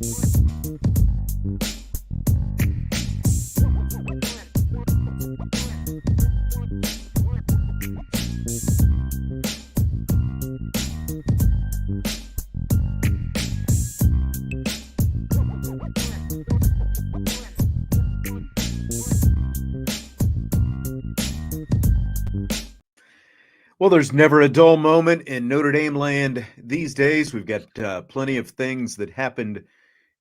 Well, there's never a dull moment in Notre Dame land these days. We've got plenty of things that happened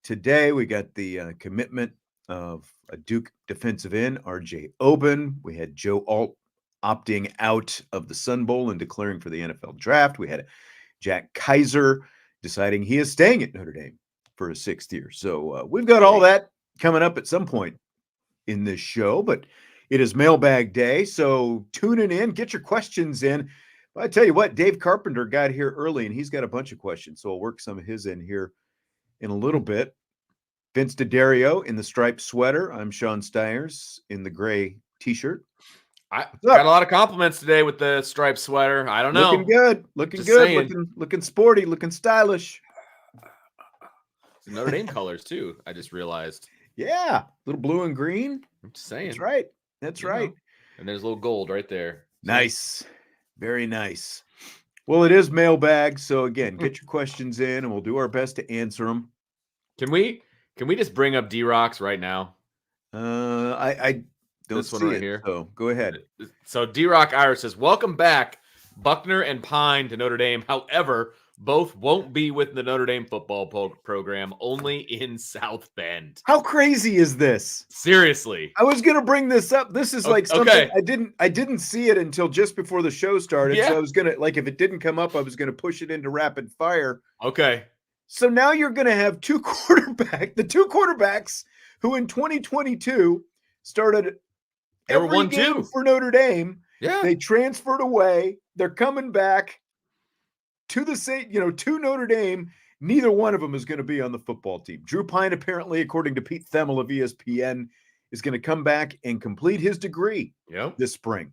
today. We got the commitment of a Duke defensive end, R.J. Oben. We had Joe Alt opting out of the Sun Bowl and declaring for the NFL draft. We had Jack Kaiser deciding he is staying at Notre Dame for a sixth year. So we've got all that coming up at some point in this show, but it is Mailbag Day, so tuning in, get your questions in. But I tell you what, Dave Carpenter got here early, and he's got a bunch of questions, so I'll work some of his in here in a little bit. Vince D'Addario in the striped sweater. I'm Sean Stiers in the gray T-shirt. I got a lot of compliments today with the striped sweater. I don't know. Looking good. Looking Just good. saying. Looking sporty. Looking stylish. It's Notre Dame colors, too, I just realized. Yeah. Little blue and green. I'm just saying. That's right. That's right. And there's a little gold right there. Nice. Very nice. Well, it is Mailbag, so again, get your questions in, and we'll do our best to answer them. Can we just bring up D-Rocks right now? I don't this see one right it, here. so go ahead. So D-Rock Irish says, welcome back, Buckner and Pine to Notre Dame. However, both won't be with the Notre Dame football program, only in South Bend. How crazy is this? Seriously. I was going to bring this up. This is like something I didn't see it until just before the show started. Yeah. So I was going to, like, if it didn't come up, I was going to push it into rapid fire. Okay. So now you're going to have the two quarterbacks who in 2022 started every game for Notre Dame. Yeah. They transferred away. They're coming back to the same, to Notre Dame. Neither one of them is going to be on the football team. Drew Pine, apparently, according to Pete Themel of ESPN, is going to come back and complete his degree this spring.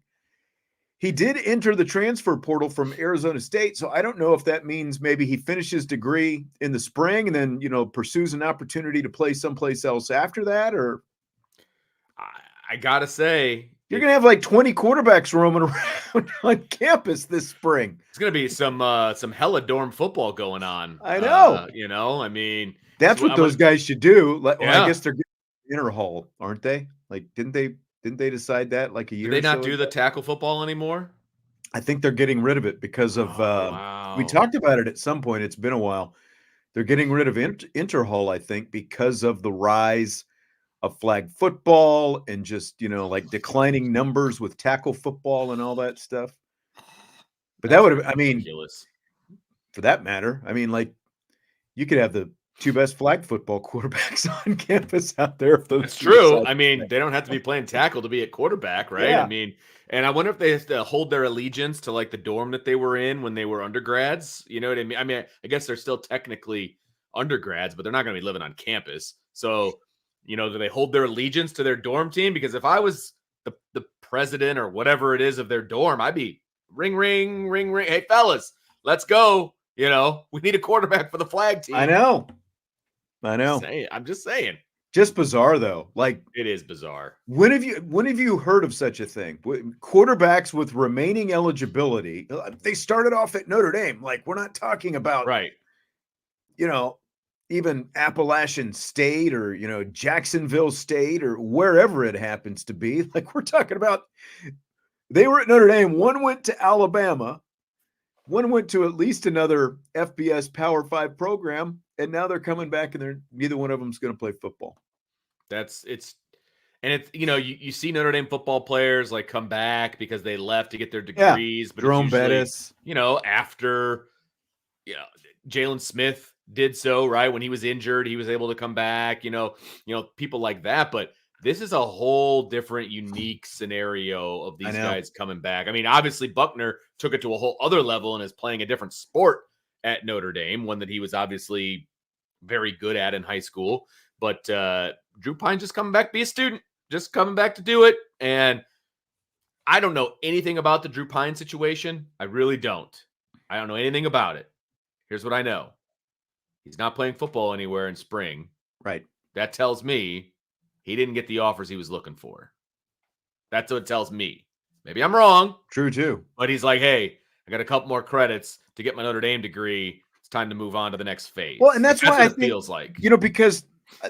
He did enter the transfer portal from Arizona State, so I don't know if that means maybe he finishes degree in the spring and then, pursues an opportunity to play someplace else after that, or I got to say, you're going to have like 20 quarterbacks roaming around on campus this spring. It's going to be some hella dorm football going on. I know. I mean. That's what those guys should do. Well, yeah. I guess they're getting inner hall, aren't they? Like, didn't they decide that like a year ago? Did they not do the tackle football anymore? I think they're getting rid of it because of we talked about it at some point. It's been a while. They're getting rid of interhall, I think, because of the rise of flag football and just, like declining numbers with tackle football and all that stuff. But that would have, ridiculous. For that matter, like you could have the two best flag football quarterbacks on campus out there. That's true. They don't have to be playing tackle to be at quarterback, right? Yeah. And I wonder if they have to hold their allegiance to like the dorm that they were in when they were undergrads. You know what I mean? I guess they're still technically undergrads, but they're not going to be living on campus. So, do they hold their allegiance to their dorm team? Because if I was the president or whatever it is of their dorm, I'd be ring, ring, ring, ring. Hey, fellas, let's go. We need a quarterback for the flag team. I know. I'm just saying. Just bizarre, though. Like, it is bizarre. When have you heard of such a thing? Quarterbacks with remaining eligibility, they started off at Notre Dame. Like, we're not talking about, right? Even Appalachian State or, Jacksonville State or wherever it happens to be. Like, we're talking about, they were at Notre Dame. One went to Alabama. One went to at least another FBS Power 5 program, and now they're coming back, and neither one of them is going to play football. You see Notre Dame football players like come back because they left to get their degrees. But Jerome Bettis, after Jalen Smith did so, right? When he was injured, he was able to come back, people like that. But this is a whole different, unique scenario of these guys coming back. Obviously Buckner took it to a whole other level and is playing a different sport at Notre Dame, one that he was obviously very good at in high school. But Drew Pine just coming back to be a student, just coming back to do it. And I don't know anything about the Drew Pine situation. I really don't. I don't know anything about it. Here's what I know. He's not playing football anywhere in spring. Right. That tells me he didn't get the offers he was looking for. That's what it tells me. Maybe I'm wrong. True, too. But he's like, hey, I got a couple more credits to get my Notre Dame degree. It's time to move on to the next phase. Well, and that's why what I it think, feels like. Because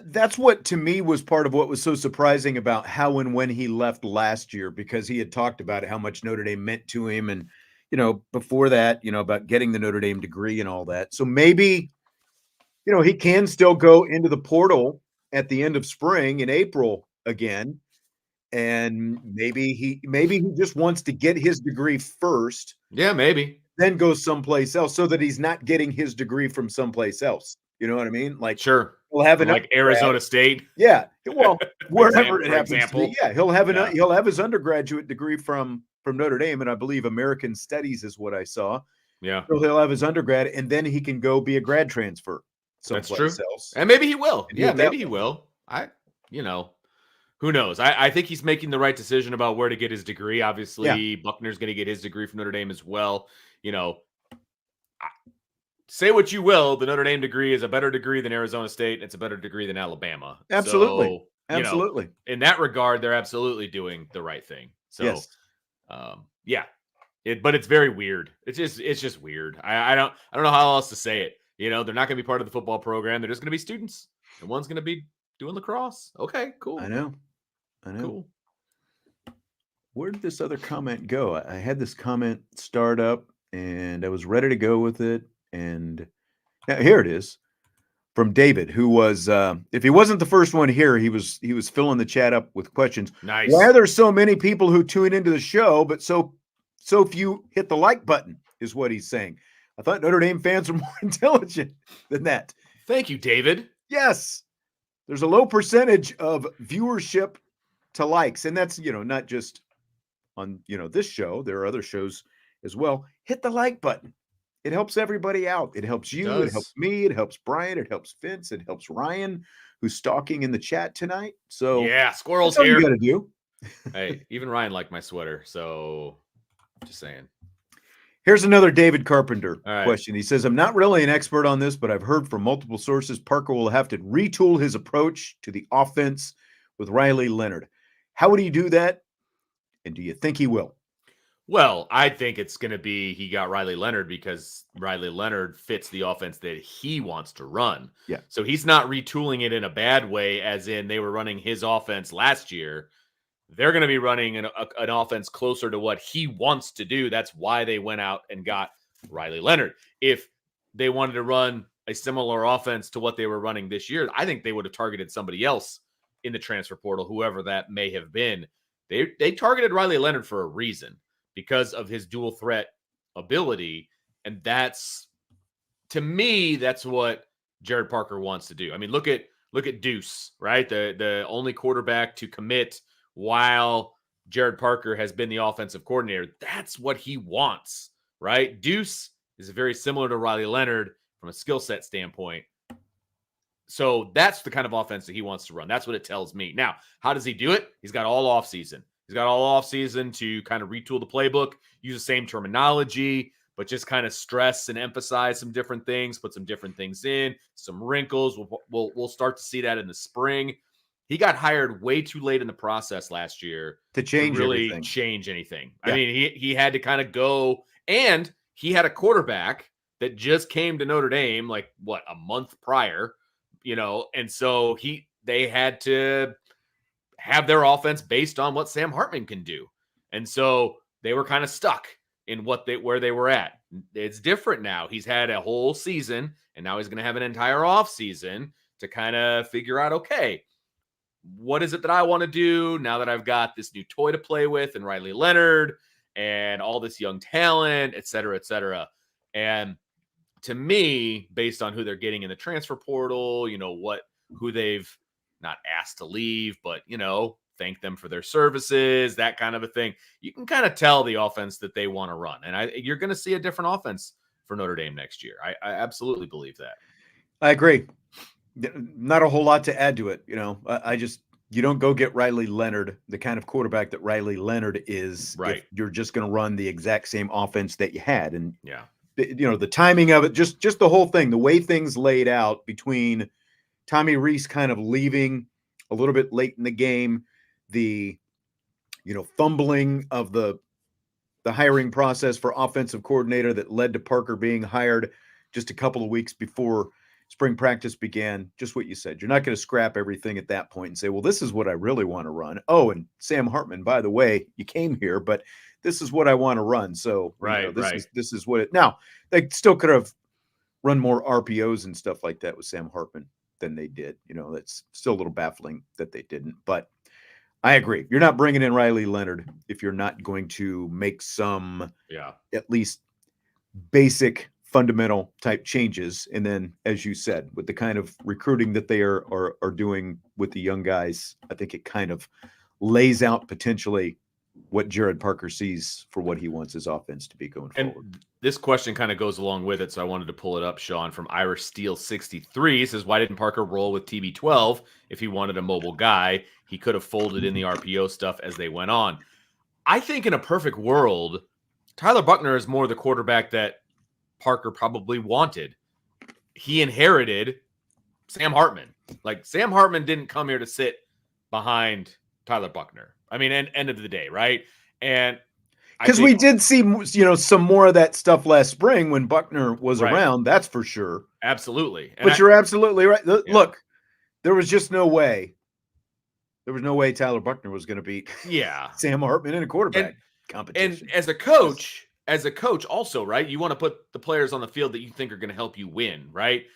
that's what, to me, was part of what was so surprising about how and when he left last year, because he had talked about how much Notre Dame meant to him. And, before that, about getting the Notre Dame degree and all that. So maybe, he can still go into the portal at the end of spring in April again. And maybe he just wants to get his degree first. Yeah, maybe. Then go someplace else so that he's not getting his degree from someplace else. You know what I mean? Like, sure. He'll have like Arizona State. Yeah. Well, wherever it happens example. to be. Yeah. He'll have his undergraduate degree from Notre Dame. And I believe American Studies is what I saw. Yeah. So he'll have his undergrad, and then he can go be a grad transfer someplace else. And maybe he will. And yeah, maybe he will. Who knows? I think he's making the right decision about where to get his degree. Obviously, Buckner's going to get his degree from Notre Dame as well. Say what you will, the Notre Dame degree is a better degree than Arizona State. It's a better degree than Alabama. Absolutely. So, absolutely. In that regard, they're absolutely doing the right thing. So, yes. But it's very weird. It's just weird. I don't know how else to say it. They're not going to be part of the football program. They're just going to be students. And one's going to be doing lacrosse. Okay, cool. I know. Cool. Where did this other comment go? I had this comment start up and I was ready to go with it. And now here it is from David, who was, if he wasn't the first one here, he was filling the chat up with questions. Nice. Why are there so many people who tune into the show, but so few hit the like button, is what he's saying. I thought Notre Dame fans were more intelligent than that. Thank you, David. Yes. There's a low percentage of viewership to likes. And that's, not just on, this show. There are other shows as well. Hit the like button. It helps everybody out. It helps you. It helps me. It helps Brian. It helps Vince. It helps Ryan, who's stalking in the chat tonight. So yeah, squirrels that's here. All you got to do. Hey, even Ryan liked my sweater. So just saying. Here's another David Carpenter right. question. He says, I'm not really an expert on this, but I've heard from multiple sources Parker will have to retool his approach to the offense with Riley Leonard. How would he do that? And do you think he will? Well, I think it's going to be he got Riley Leonard because Riley Leonard fits the offense that he wants to run. Yeah. So he's not retooling it in a bad way, as in they were running his offense last year. They're going to be running an offense closer to what he wants to do. That's why they went out and got Riley Leonard. If they wanted to run a similar offense to what they were running this year, I think they would have targeted somebody else in the transfer portal, whoever that may have been. They targeted Riley Leonard for a reason, because of his dual threat ability. And that's, to me, that's what Jared Parker wants to do. I mean, look at Deuce, right? The only quarterback to commit while Jared Parker has been the offensive coordinator. That's what he wants, right? Deuce is very similar to Riley Leonard from a skill set standpoint. So that's the kind of offense that he wants to run. That's what it tells me. Now, how does he do it? He's got all offseason. He's got all offseason to kind of retool the playbook, use the same terminology, but just kind of stress and emphasize some different things, put some different things in, some wrinkles. We'll start to see that in the spring. He got hired way too late in the process last year to really change anything. Yeah. I mean, he had to kind of go, and he had a quarterback that just came to Notre Dame like a month prior, and so they had to have their offense based on what Sam Hartman can do. And so they were kind of stuck in where they were at. It's different now. He's had a whole season, and now he's going to have an entire off season to kind of figure out, okay, what is it that I want to do now that I've got this new toy to play with and Riley Leonard and all this young talent, et cetera, et cetera. And to me, based on who they're getting in the transfer portal, who they've not asked to leave, but, thank them for their services, that kind of a thing. You can kind of tell the offense that they want to run. And you're going to see a different offense for Notre Dame next year. I absolutely believe that. I agree. Not a whole lot to add to it. You don't go get Riley Leonard, the kind of quarterback that Riley Leonard is, right, if you're just going to run the exact same offense that you had. And yeah, the timing of it, just the whole thing, the way things laid out between Tommy Rees kind of leaving a little bit late in the game, the fumbling of the hiring process for offensive coordinator that led to Parker being hired just a couple of weeks before spring practice began. Just what you said. You're not going to scrap everything at that point and say, well, this is what I really want to run. Oh, and Sam Hartman, by the way, you came here, but this is what I want to run. So this is what it. Now, they still could have run more RPOs and stuff like that with Sam Hartman than they did. That's still a little baffling that they didn't, but I agree. You're not bringing in Riley Leonard if you're not going to make some at least basic fundamental type changes. And then, as you said, with the kind of recruiting that they are doing with the young guys, I think it kind of lays out potentially what Jared Parker sees for what he wants his offense to be going forward. And this question kind of goes along with it, so I wanted to pull it up. Sean from Irish Steel 63 says, why didn't Parker roll with TB12 if he wanted a mobile guy? He could have folded in the RPO stuff as they went on. I think in a perfect world, Tyler Buckner is more the quarterback that Parker probably wanted. He inherited Sam Hartman. Like, Sam Hartman didn't come here to sit behind Tyler Buckner. I mean, end of the day, right? And because we did see, some more of that stuff last spring when Buckner was around. That's for sure. Absolutely. But you're absolutely right. Look, there was just no way. There was no way Tyler Buckner was going to beat Sam Hartman in a quarterback competition. And as a coach also, right, you want to put the players on the field that you think are going to help you win, right?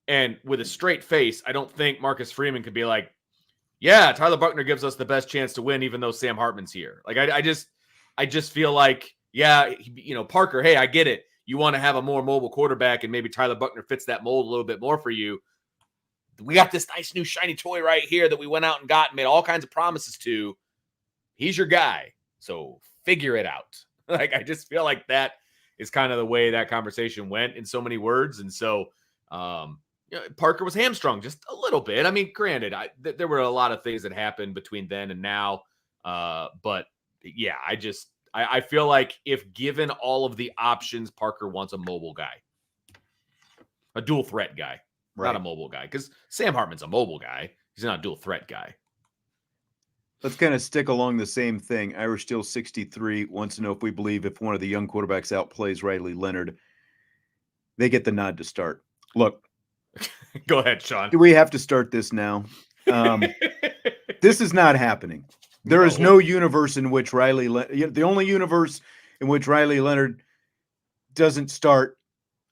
And with a straight face, I don't think Marcus Freeman could be like, yeah, Tyler Buckner gives us the best chance to win, even though Sam Hartman's here. Like, I just feel like, Parker, hey, I get it. You want to have a more mobile quarterback, and maybe Tyler Buckner fits that mold a little bit more for you. We got this nice new shiny toy right here that we went out and got and made all kinds of promises to. He's your guy. So figure it out. Like, I just feel like that is kind of the way that conversation went in so many words. And so, Parker was hamstrung just a little bit. I mean, granted, there were a lot of things that happened between then and now. But yeah, I feel like if given all of the options, Parker wants a mobile guy, a dual threat guy, not a mobile guy. Because Sam Hartman's a mobile guy. He's not a dual threat guy. Let's kind of stick along the same thing. Irish Steel 63 wants to know if we believe if one of the young quarterbacks outplays Riley Leonard, they get the nod to start. Look. Go ahead, Sean. Do we have to start this now? This is not happening. There is no universe in which the only universe in which Riley Leonard doesn't start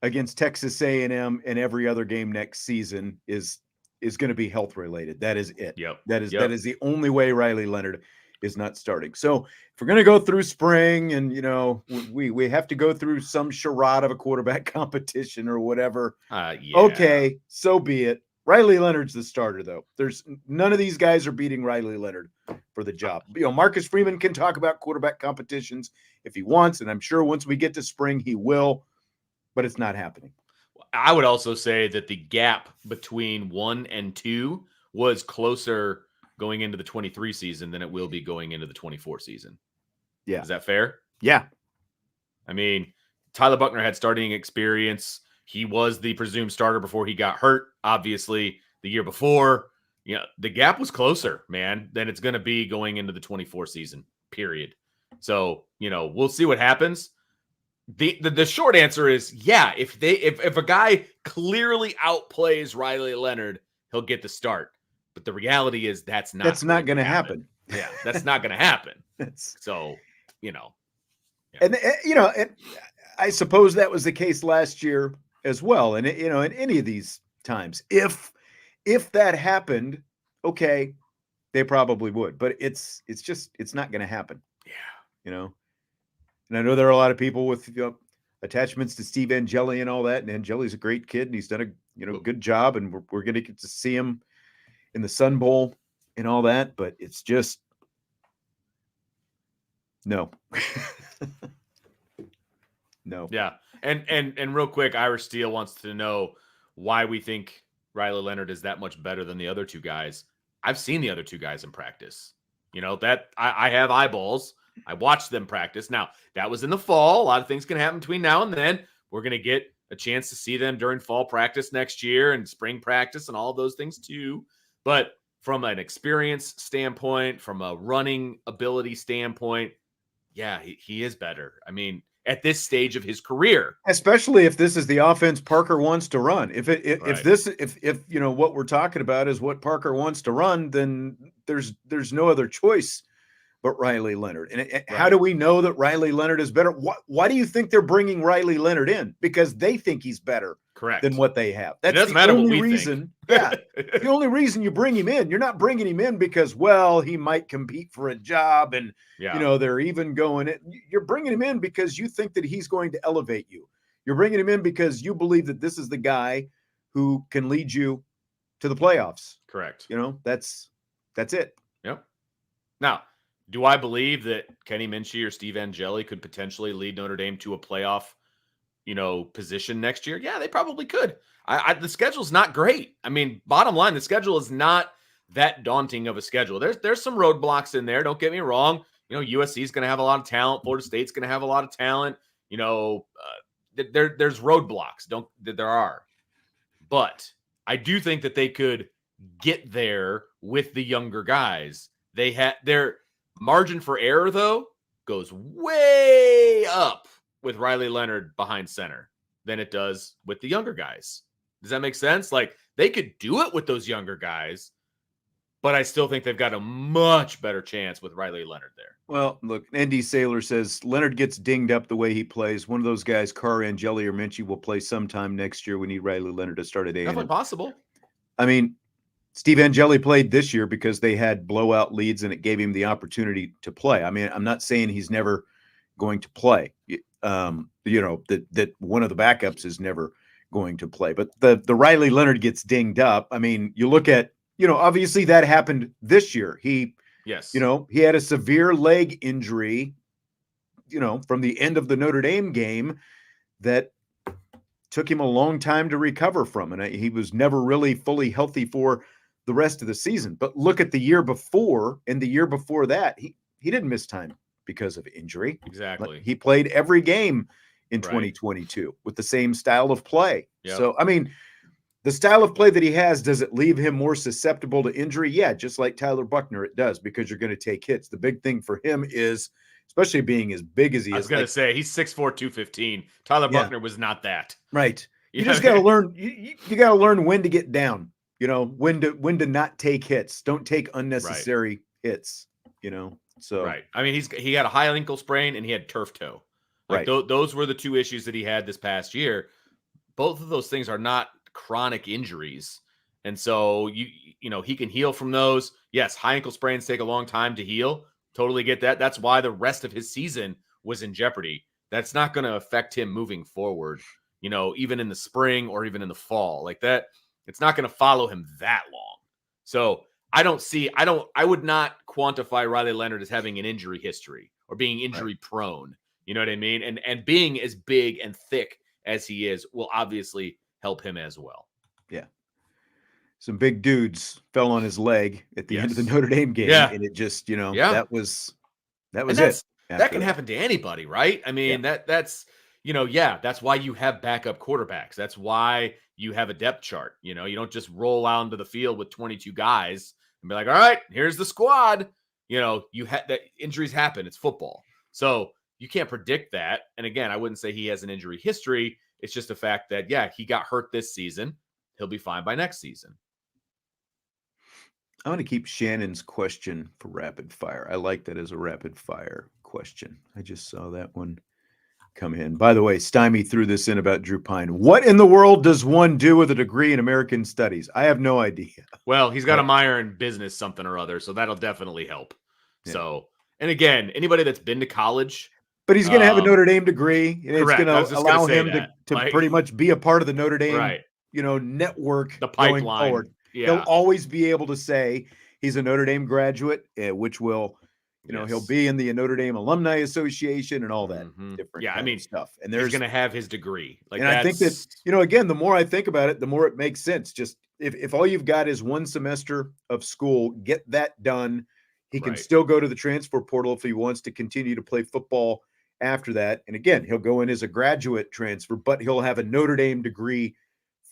against Texas A&M and every other game next season is going to be health related. That is it. That is the only way Riley Leonard is not starting. So if we're going to go through spring and, we have to go through some charade of a quarterback competition or whatever. Okay, so be it. Riley Leonard's the starter, though. There's none of these guys are beating Riley Leonard for the job. Marcus Freeman can talk about quarterback competitions if he wants, and I'm sure once we get to spring, he will, but it's not happening. I would also say that the gap between 1 and 2 was closer going into the 23 season than it will be going into the 24 season. Yeah. Is that fair? Yeah. I mean, Tyler Buckner had starting experience. He was the presumed starter before he got hurt, obviously, the year before. The gap was closer, man, than it's going to be going into the 24 season, period. So, we'll see what happens. The short answer is, yeah, if a guy clearly outplays Riley Leonard, he'll get the start. But the reality is that's not going to happen. Yeah, that's not going to happen. So, Yeah. And I suppose that was the case last year as well. And in any of these times, if that happened, okay, they probably would. But it's not going to happen. Yeah. And I know there are a lot of people with attachments to Steve Angeli and all that. And Angeli's a great kid, and he's done a good job. And we're going to get to see him in the Sun Bowl and all that. But it's just no. No. Yeah. And real quick, Irish Steel wants to know why we think Riley Leonard is that much better than the other two guys. I've seen the other two guys in practice. That I have eyeballs. I watched them practice. Now, that was in the fall. A lot of things can happen between now and then. We're going to get a chance to see them during fall practice next year and spring practice and all of those things too. But from an experience standpoint, from a running ability standpoint, yeah, he is better. I mean, at this stage of his career, especially if this is the offense Parker wants to run. If you know what we're talking about is what Parker wants to run, then there's no other choice but Riley Leonard. And how do we know that Riley Leonard is better? Why do you think they're bringing Riley Leonard in? Because they think he's better than what they have. That's the only reason. Yeah. The only reason you bring him in. You're not bringing him in because, well, he might compete for a job and, you know, they're even going in. You're bringing him in because you think that he's going to elevate you. You're bringing him in because you believe that this is the guy who can lead you to the playoffs. Correct. You know, that's it. Yep. Now, do I believe that Kenny Minchie or Steve Angeli could potentially lead Notre Dame to a playoff, you know, position next year? Yeah, they probably could. The schedule's not great. I mean, bottom line, the schedule is not that daunting of a schedule. There's some roadblocks in there. Don't get me wrong. You know, USC is going to have a lot of talent. Florida State's going to have a lot of talent. You know, there's roadblocks. There are, but I do think that they could get there with the younger guys. They had their margin for error, though, goes way up with Riley Leonard behind center than it does with the younger guys. Does that make sense? Like, they could do it with those younger guys, but I still think they've got a much better chance with Riley Leonard there. Well, look, Andy Saylor says Leonard gets dinged up the way he plays. One of those guys, Carr, Angeli, or Minchie, will play sometime next year. We need Riley Leonard to start at A&M. Definitely possible. I mean, Steve Angeli played this year because they had blowout leads and it gave him the opportunity to play. I mean, I'm not saying he's never going to play. You know, that one of the backups is never going to play. But the Riley Leonard gets dinged up. I mean, you look at, you know, obviously that happened this year. Yes. You know, he had a severe leg injury, you know, from the end of the Notre Dame game that took him a long time to recover from. And he was never really fully healthy for the rest of the season. But look at the year before and the year before that, he didn't miss time because of injury. Exactly. He played every game in 2022 with the same style of play. Yep. So, I mean, the style of play that he has, does it leave him more susceptible to injury? Yeah, just like Tyler Buckner, it does, because you're going to take hits. The big thing for him is, especially being as big as he is. I was going to say, he's 6'4", 215. Tyler Buckner was not that. Right. You just got to learn. You got to learn when to get down. You know, when to not take hits. Don't take unnecessary hits. You know. So right. I mean, he had a high ankle sprain and he had turf toe. Like those were the two issues that he had this past year. Both of those things are not chronic injuries, and so you know he can heal from those. Yes, high ankle sprains take a long time to heal. Totally get that. That's why the rest of his season was in jeopardy. That's not going to affect him moving forward. You know, even in the spring or even in the fall, like that, it's not going to follow him that long. So I would not quantify Riley Leonard as having an injury history or being injury prone. You know what I mean? And being as big and thick as he is will obviously help him as well. Yeah. Some big dudes fell on his leg at the end of the Notre Dame game. Yeah. And it just, you know, that was it. That can happen to anybody, right? I mean, that's, you know, that's why you have backup quarterbacks. That's why you have a depth chart. You know, you don't just roll out into the field with 22 guys and be like, all right, here's the squad. You know, that injuries happen. It's football. So you can't predict that. And again, I wouldn't say he has an injury history. It's just the fact that, he got hurt this season. He'll be fine by next season. I want to keep Shannon's question for rapid fire. I like that as a rapid fire question. I just saw that one come in. By the way, Stymie threw this in about Drew Pine. What in the world does one do with a degree in American Studies? I have no idea. Well, he's got a minor in business something or other, so that'll definitely help. Yeah. So, and again, anybody that's been to college. But he's going to have a Notre Dame degree, and correct. It's going to allow him to pretty much be a part of the Notre Dame you know, network, the pipeline. Going forward. Yeah. He'll always be able to say he's a Notre Dame graduate, which will, you know, he'll be in the Notre Dame Alumni Association and all that different kind of stuff. And he's going to have his degree. Like, and I think that, you know, again, the more I think about it, the more it makes sense. Just if all you've got is one semester of school, get that done. He can still go to the transfer portal if he wants to continue to play football after that. And again, he'll go in as a graduate transfer, but he'll have a Notre Dame degree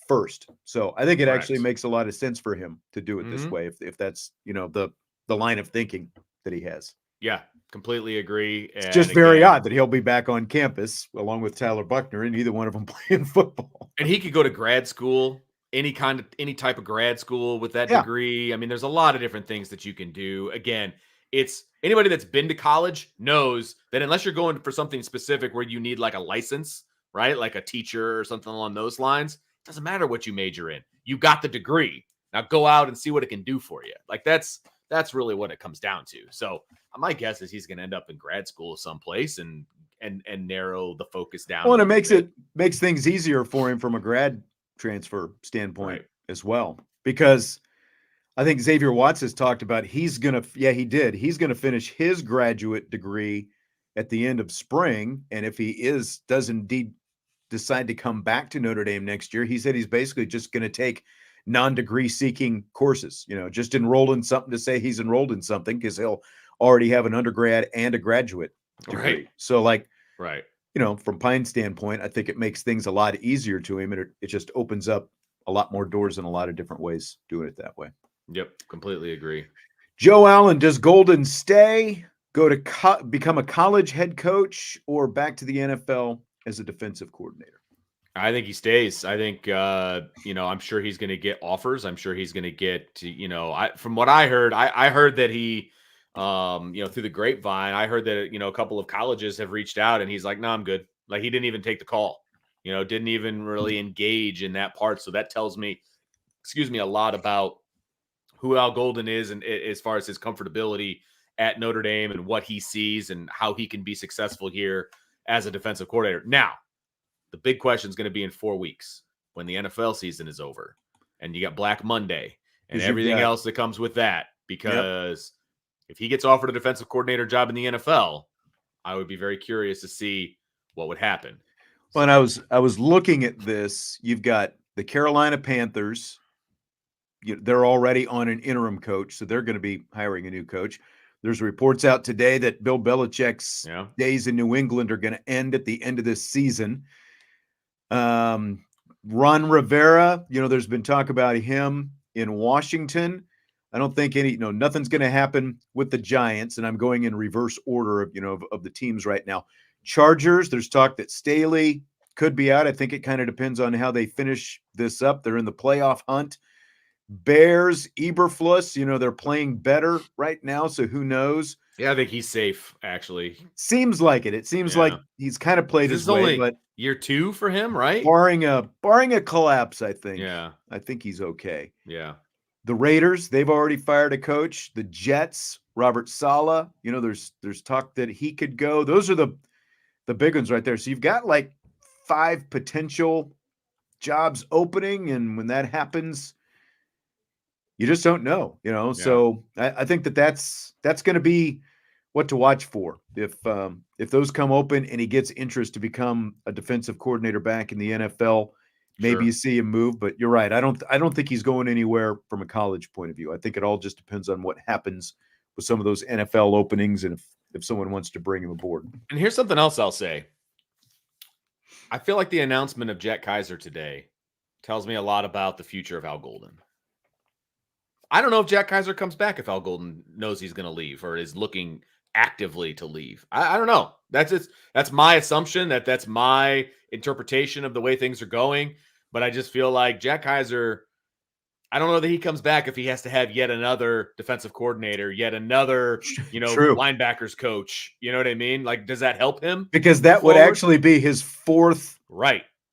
first. So I think it actually Correct. makes a lot of sense for him to do it this way, if that's, the line of thinking that he has. Yeah, completely agree. It's And just very again, odd that he'll be back on campus along with Tyler Buckner and neither one of them playing football. and he could go to grad school, any type of grad school with that Yeah. degree. I mean, there's a lot of different things that you can do. Again, it's anybody that's been to college knows that unless you're going for something specific where you need like a license, right? Like a teacher or something along those lines, it doesn't matter what you major in. You got the degree. Now go out and see what it can do for you. Like that's really what it comes down to. So my guess is he's going to end up in grad school someplace and narrow the focus down. Well, and it makes things easier for him from a grad transfer standpoint as well, because I think Xavier Watts has talked about he's going to finish his graduate degree at the end of spring. And if he does indeed decide to come back to Notre Dame next year, he said he's basically just going to take non-degree seeking courses, just enroll in something to say he's enrolled in something, because he'll already have an undergrad and a graduate degree. Right. So right. From Pine's standpoint, I think it makes things a lot easier to him, and it just opens up a lot more doors in a lot of different ways doing it that way. Yep, completely agree. Joe Allen, does Golden stay, go to become a college head coach, or back to the NFL as a defensive coordinator? I think he stays. I think, I'm sure he's going to get offers. I'm sure he's going to get, from what I heard, I heard that he, through the grapevine, I heard that, a couple of colleges have reached out and he's like, no, I'm good. Like he didn't even take the call, didn't even really engage in that part. So that tells me, a lot about who Al Golden is and as far as his comfortability at Notre Dame and what he sees and how he can be successful here as a defensive coordinator. Now, the big question is going to be in 4 weeks when the NFL season is over and you got Black Monday and everything else that comes with that. Because if he gets offered a defensive coordinator job in the NFL, I would be very curious to see what would happen. Well, and I was looking at this. You've got the Carolina Panthers. They're already on an interim coach, so they're going to be hiring a new coach. There's reports out today that Bill Belichick's days in New England are going to end at the end of this season. Ron Rivera, there's been talk about him in Washington. I don't think nothing's going to happen with the Giants, and I'm going in reverse order of the teams right now. Chargers, there's talk that Staley could be out. I think it kind of depends on how they finish this up. They're in the playoff hunt. Bears, Eberflus, they're playing better right now, so who knows? Yeah, I think he's safe, actually. Seems like it. It seems like he's kind of played his way, but year 2 for him, right? Barring a collapse, I think. Yeah. I think he's okay. Yeah. The Raiders, they've already fired a coach. The Jets, Robert Saleh, there's talk that he could go. Those are the big ones right there. So you've got like 5 potential jobs opening, and when that happens, you just don't know, So I think that's going to be what to watch for. If those come open and he gets interest to become a defensive coordinator back in the NFL, maybe you see him move. But you're right. I don't think he's going anywhere from a college point of view. I think it all just depends on what happens with some of those NFL openings and if someone wants to bring him aboard. And here's something else I'll say. I feel like the announcement of Jack Kaiser today tells me a lot about the future of Al Golden. I don't know if Jack Kaiser comes back if Al Golden knows he's going to leave or is looking actively to leave. I don't know. That's my assumption. That's my interpretation of the way things are going. But I just feel like Jack Kaiser, I don't know that he comes back if he has to have yet another defensive coordinator, yet another, linebackers coach. You know what I mean? Like, does that help him? Because that would actually be his 4th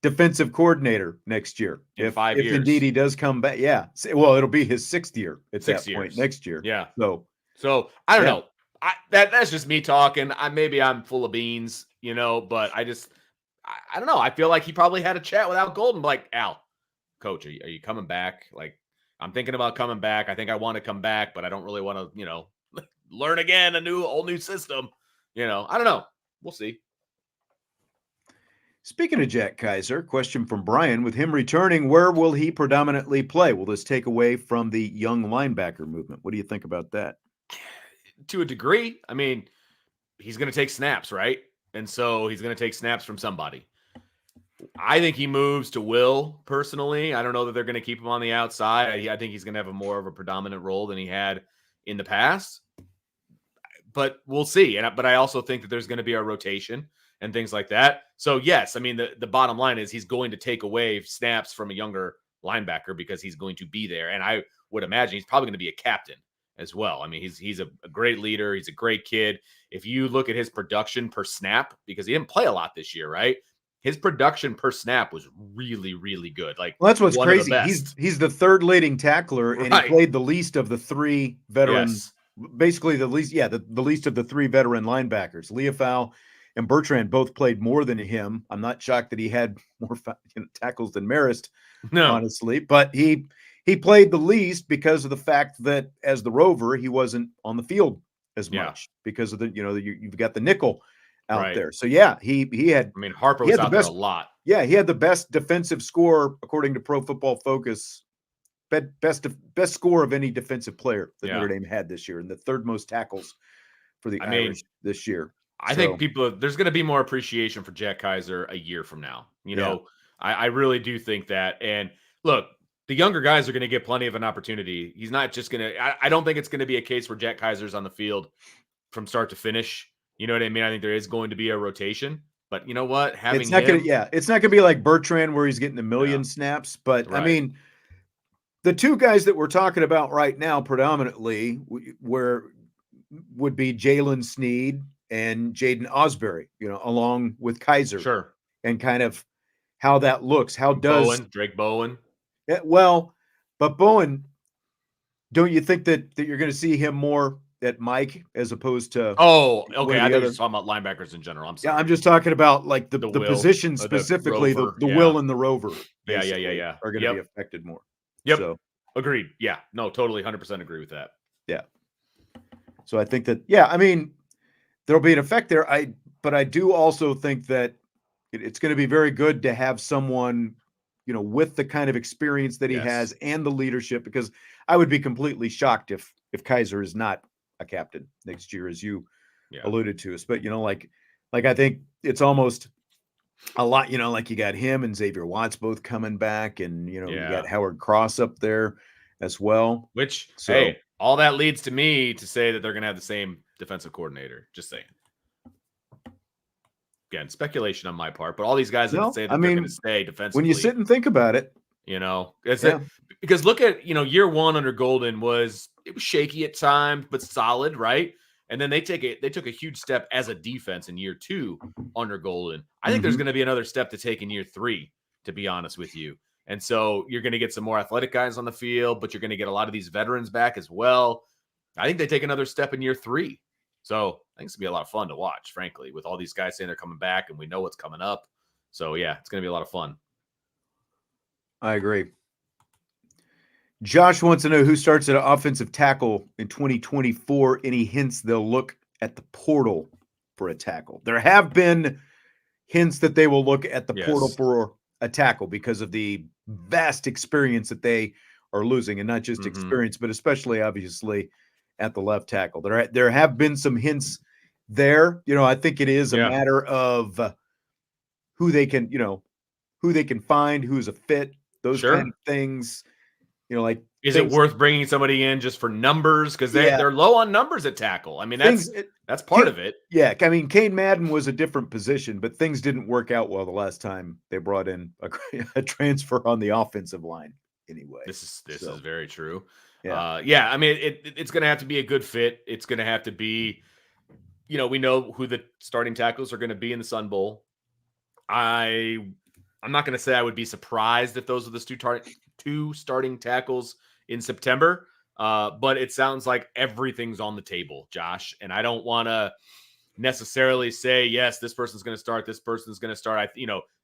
defensive coordinator next year. In 5 years. If indeed he does come back. Yeah. Well, it'll be his 6th year at that point next year. Yeah. So I don't know. That's just me talking. Maybe I'm full of beans, but I don't know. I feel like he probably had a chat with Al Golden, like, Al, coach, are you coming back? Like, I'm thinking about coming back. I think I want to come back, but I don't really want to, learn again a whole new system. I don't know. We'll see. Speaking of Jack Kaiser, question from Brian. With him returning, where will he predominantly play? Will this take away from the young linebacker movement? What do you think about that? To a degree. I mean, he's going to take snaps, right? And so he's going to take snaps from somebody. I think he moves to Will, personally. I don't know that they're going to keep him on the outside. I think he's going to have more of a predominant role than he had in the past. But we'll see. But I also think that there's going to be a rotation and things like that. So, yes, I mean, the bottom line is he's going to take away snaps from a younger linebacker because he's going to be there. And I would imagine he's probably going to be a captain as well. I mean, he's a great leader. He's a great kid. If you look at his production per snap, because he didn't play a lot this year, right? His production per snap was really, really good. Like, well, that's what's one crazy. Of the best. He's the third leading tackler, and he played the least of the three veteran. Yes. Basically, the least of the three veteran linebackers. Leofau and Bertrand both played more than him. I'm not shocked that he had more tackles than Marist, honestly, but he played the least because of the fact that as the rover, he wasn't on the field as much because of you've got the nickel out there. So he had. I mean, Harper was out there a lot. Yeah, he had the best defensive score according to Pro Football Focus. Best score of any defensive player that Notre Dame had this year, and the third most tackles for the Irish this year. I think there's going to be more appreciation for Jack Kaiser a year from now. I really do think that. And look, the younger guys are going to get plenty of an opportunity. He's not just going to. I don't think it's going to be a case where Jack Kaiser's on the field from start to finish. You know what I mean? I think there is going to be a rotation. But you know what? It's not going to be like Bertrand where he's getting a million snaps. But I mean, the two guys that we're talking about right now predominantly would be Jalen Sneed and Jaden Osbury, along with Kaiser. Sure. And kind of how that looks. Drake Bowen? Yeah, well, but Bowen, don't you think that you're going to see him more at Mike as opposed to I thought you were talking about linebackers in general. I'm sorry. Yeah, I'm just talking about like the position specifically, the Will and the Rover. Yeah. Are going to be affected more. Yep. So, agreed. Yeah. No, totally 100% agree with that. Yeah. So I think that, I mean, there'll be an effect there. But I do also think that it's going to be very good to have someone, with the kind of experience that he has and the leadership, because I would be completely shocked if Kaiser is not a captain next year, as you alluded to us. But, like I think it's almost a lot, like you got him and Xavier Watts both coming back, and, you got Howard Cross up there as well. Which, hey, all that leads to me to say that they're going to have the same defensive coordinator. Just saying. Again, speculation on my part, but all these guys that say that they're going to stay defensively. When you sit and think about it, because look at, year one under Golden was shaky at times, but solid, right? And then they took a huge step as a defense in year two under Golden. I think there's going to be another step to take in year three, to be honest with you. And so you're going to get some more athletic guys on the field, but you're going to get a lot of these veterans back as well. I think they take another step in year three. So I think it's going to be a lot of fun to watch, frankly, with all these guys saying they're coming back and we know what's coming up. So, yeah, it's going to be a lot of fun. I agree. Josh wants to know who starts at an offensive tackle in 2024. Any hints they'll look at the portal for a tackle? There have been hints that they will look at the portal for a tackle because of the vast experience that they are losing, and not just experience, but especially obviously at the left tackle. There have been some hints there. I think it is a matter of who they can find, who's a fit, those kind of things. Is it worth bringing somebody in just for numbers? Because they're low on numbers at tackle. I mean, that's part of it. Yeah, I mean, Kane Madden was a different position, but things didn't work out well the last time they brought in a transfer on the offensive line. Anyway, this is very true. Yeah. I mean, it's going to have to be a good fit. It's going to have to be, we know who the starting tackles are going to be in the Sun Bowl. I'm not going to say I would be surprised if those are the two starting tackles in September, but it sounds like everything's on the table, Josh. And I don't want to necessarily say, yes, this person's going to start, this person's going to start.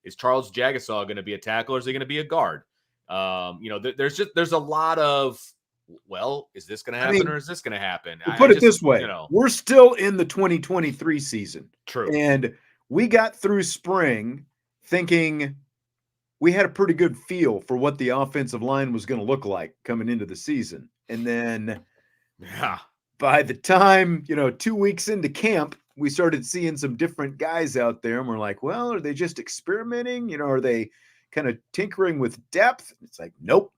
Is Charles Jagasaw going to be a tackle, or is he going to be a guard? There's a lot of, is this going to happen or is this going to happen? Put it this way, we're still in the 2023 season. True. And we got through spring thinking we had a pretty good feel for what the offensive line was going to look like coming into the season. And then by the time, 2 weeks into camp, we started seeing some different guys out there, and we're like, well, are they just experimenting? You know, are they kind of tinkering with depth? It's like, nope.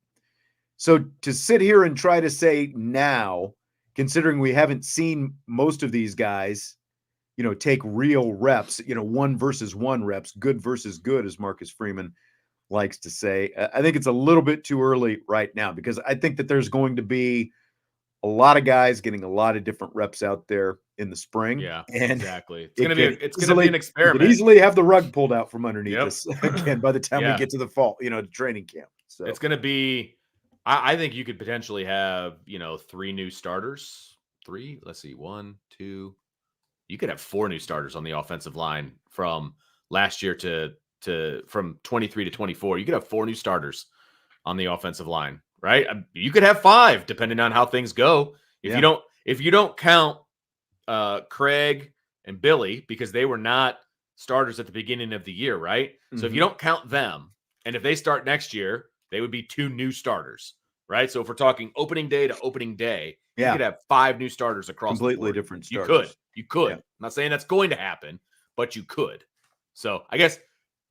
So to sit here and try to say now, considering we haven't seen most of these guys, you know, take real reps, you know, 1-versus-1 reps, good versus good, as Marcus Freeman likes to say. I think it's a little bit too early right now, because I think that there's going to be a lot of guys getting a lot of different reps out there in the spring. Yeah, And exactly. It's it gonna be could it's gonna be an we experiment. could easily have the rug pulled out from underneath Yep. us again by the time we get to the fall, you know, training camp. So it's gonna be. I think you could potentially have, you know, 3 new starters. 3. Let's see, 1, 2. You could have 4 new starters on the offensive line from last year to from 23 to 24. You could have 4 new starters on the offensive line, right? You could have 5 depending on how things go. If you don't count Craig and Billy, because they were not starters at the beginning of the year, right? Mm-hmm. So if you don't count them, and if they start next year, they would be 2 new starters, right? So if we're talking opening day to opening day, you could have 5 new starters across completely the board. different starters. You could. I'm not saying that's going to happen, but you could. So I guess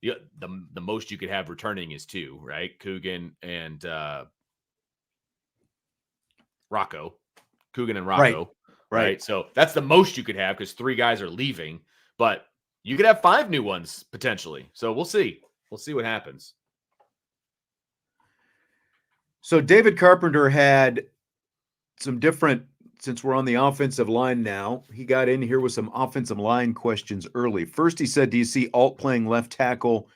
the most you could have returning is 2, right? Coogan and Rocco. Coogan and Rocco. Right. So that's the most you could have, because 3 guys are leaving, but you could have 5 new ones potentially. So we'll see. We'll see what happens. So David Carpenter had some different, since we're on the offensive line now, he got in here with some offensive line questions early. First, he said, do you see Alt playing left tackle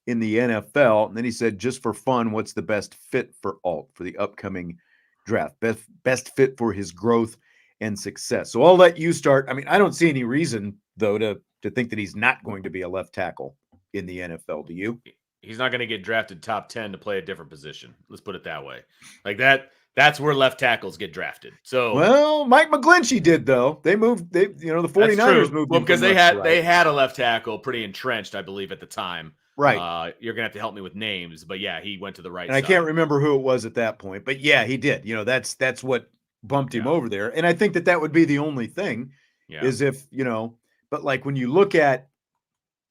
in the NFL? And then he said, just for fun, what's the best fit for Alt for the upcoming draft? Best fit for his growth and success. So I'll let you start. I mean, I don't see any reason, though, to think that he's not going to be a left tackle in the NFL. Do you? He's not going to get drafted top 10 to play a different position. Let's put it that way. Like that's where left tackles get drafted. So, well, Mike McGlinchey did, though. The 49ers moved him because they had a left tackle pretty entrenched, I believe, at the time. Right. You're gonna have to help me with names, but yeah, he went to the right and side. I can't remember who it was at that point, but yeah, he did. You know, that's what bumped him over there. And I think that would be the only thing is if, you know, but like when you look at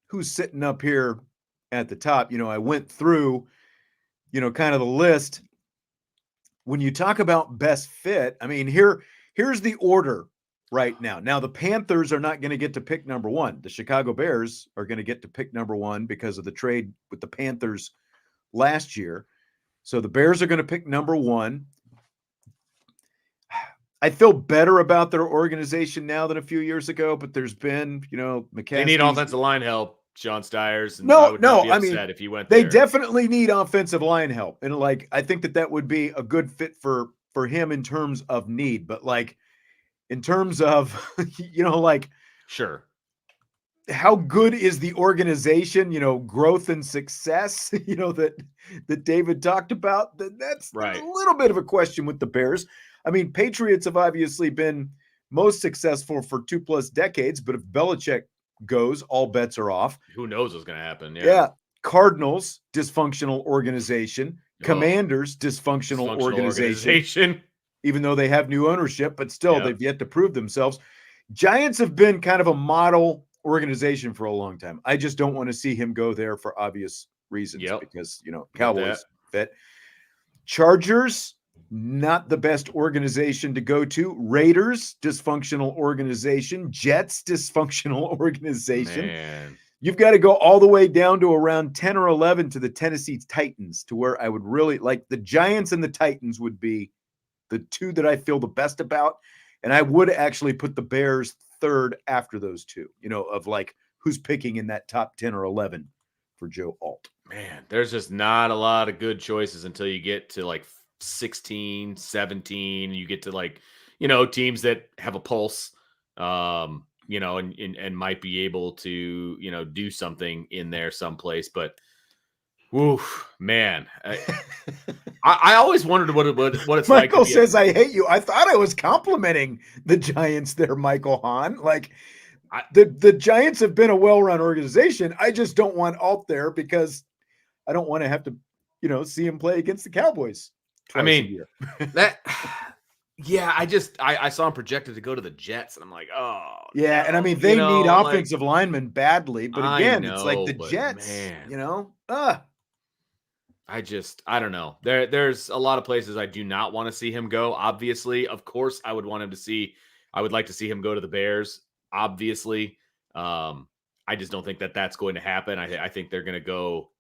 who's sitting up here at the top, you know, I went through, you know, kind of the list. When you talk about best fit, I mean, here's the order right now. Now, the Panthers are not going to get to pick number 1. The Chicago Bears are going to get to pick number 1 because of the trade with the Panthers last year. So the Bears are going to pick number 1. I feel better about their organization now than a few years ago, but there's been, you know, McCaskey's. They need offensive line help, Sean Stiers. And No, I would not be I upset mean, if you went they there. definitely need offensive line help. And like, I think that would be a good fit for him in terms of need, but like in terms of, you know, like, sure. How good is the organization, you know, growth and success, you know, that David talked about? That's a little bit of a question with the Bears. I mean, Patriots have obviously been most successful for 2+ decades, but if Belichick goes, all bets are off. Who knows what's going to happen? Yeah. Cardinals, dysfunctional organization. Commanders, dysfunctional organization. Even though they have new ownership, but still they've yet to prove themselves. Giants have been kind of a model organization for a long time. I just don't want to see him go there for obvious reasons because, you know, Cowboys fit. Chargers, not the best organization to go to. Raiders, dysfunctional organization. Jets, dysfunctional organization. Man. You've got to go all the way down to around 10 or 11 to the Tennessee Titans, to where I would really like the Giants and the Titans would be the two that I feel the best about. And I would actually put the Bears third after those two, you know, of like who's picking in that top 10 or 11 for Joe Alt. Man, there's just not a lot of good choices until you get to like 16, 17. You get to like, you know, teams that have a pulse, you know, and might be able to, you know, do something in there someplace. But, woof, man, I always wondered what it's Michael like. Michael says, I hate you. I thought I was complimenting the Giants there, Michael Hahn. Like, the Giants have been a well-run organization. I just don't want Alt there because I don't want to have to, you know, see him play against the Cowboys twice a year. Yeah, I saw him projected to go to the Jets, and I'm like, oh Yeah, and I no, mean they need like offensive linemen badly, but I again, it's like know, the but Jets, man, I don't know. There's a lot of places I do not want to see him go. Obviously, of course, I would like to see him go to the Bears. Obviously, I just don't think that that's going to happen. I think they're going to go.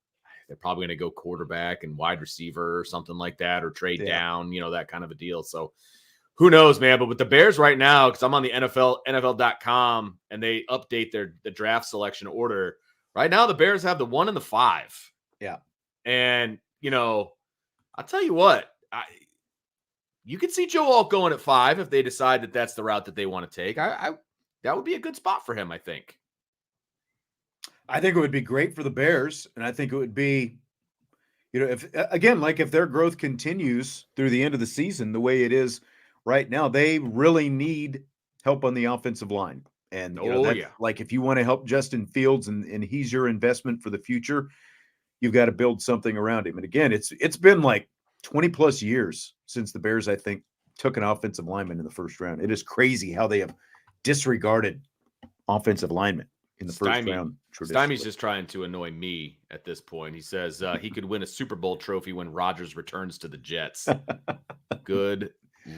They're probably going to go quarterback and wide receiver or something like that, or trade Yeah. down, that kind of a deal. So who knows, man? But with the Bears right now, because I'm on the NFL.com and they update the draft selection order. Right now, the Bears have the 1 and the 5. Yeah. And, I'll tell you what, you could see Joe Alt going at 5 if they decide that that's the route that they want to take. That would be a good spot for him, I think. I think it would be great for the Bears, and I think it would be, if their growth continues through the end of the season the way it is right now, they really need help on the offensive line. And that's like if you want to help Justin Fields and he's your investment for the future, you've got to build something around him. And again, it's been like 20 plus years since the Bears, I think, took an offensive lineman in the first round. It is crazy how they have disregarded offensive linemen in the first round. Stymie's just trying to annoy me at this point. He says he could win a Super Bowl trophy when Rodgers returns to the Jets. Good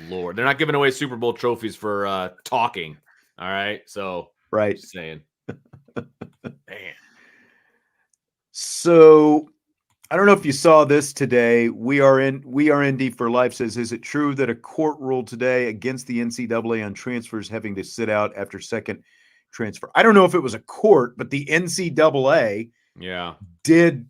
Lord. They're not giving away Super Bowl trophies for talking. All right. So, right. Just saying. Man. So, I don't know if you saw this today. We are ND for Life says, is it true that a court ruled today against the NCAA on transfers having to sit out after second transfer? I don't know if it was a court, but the NCAA did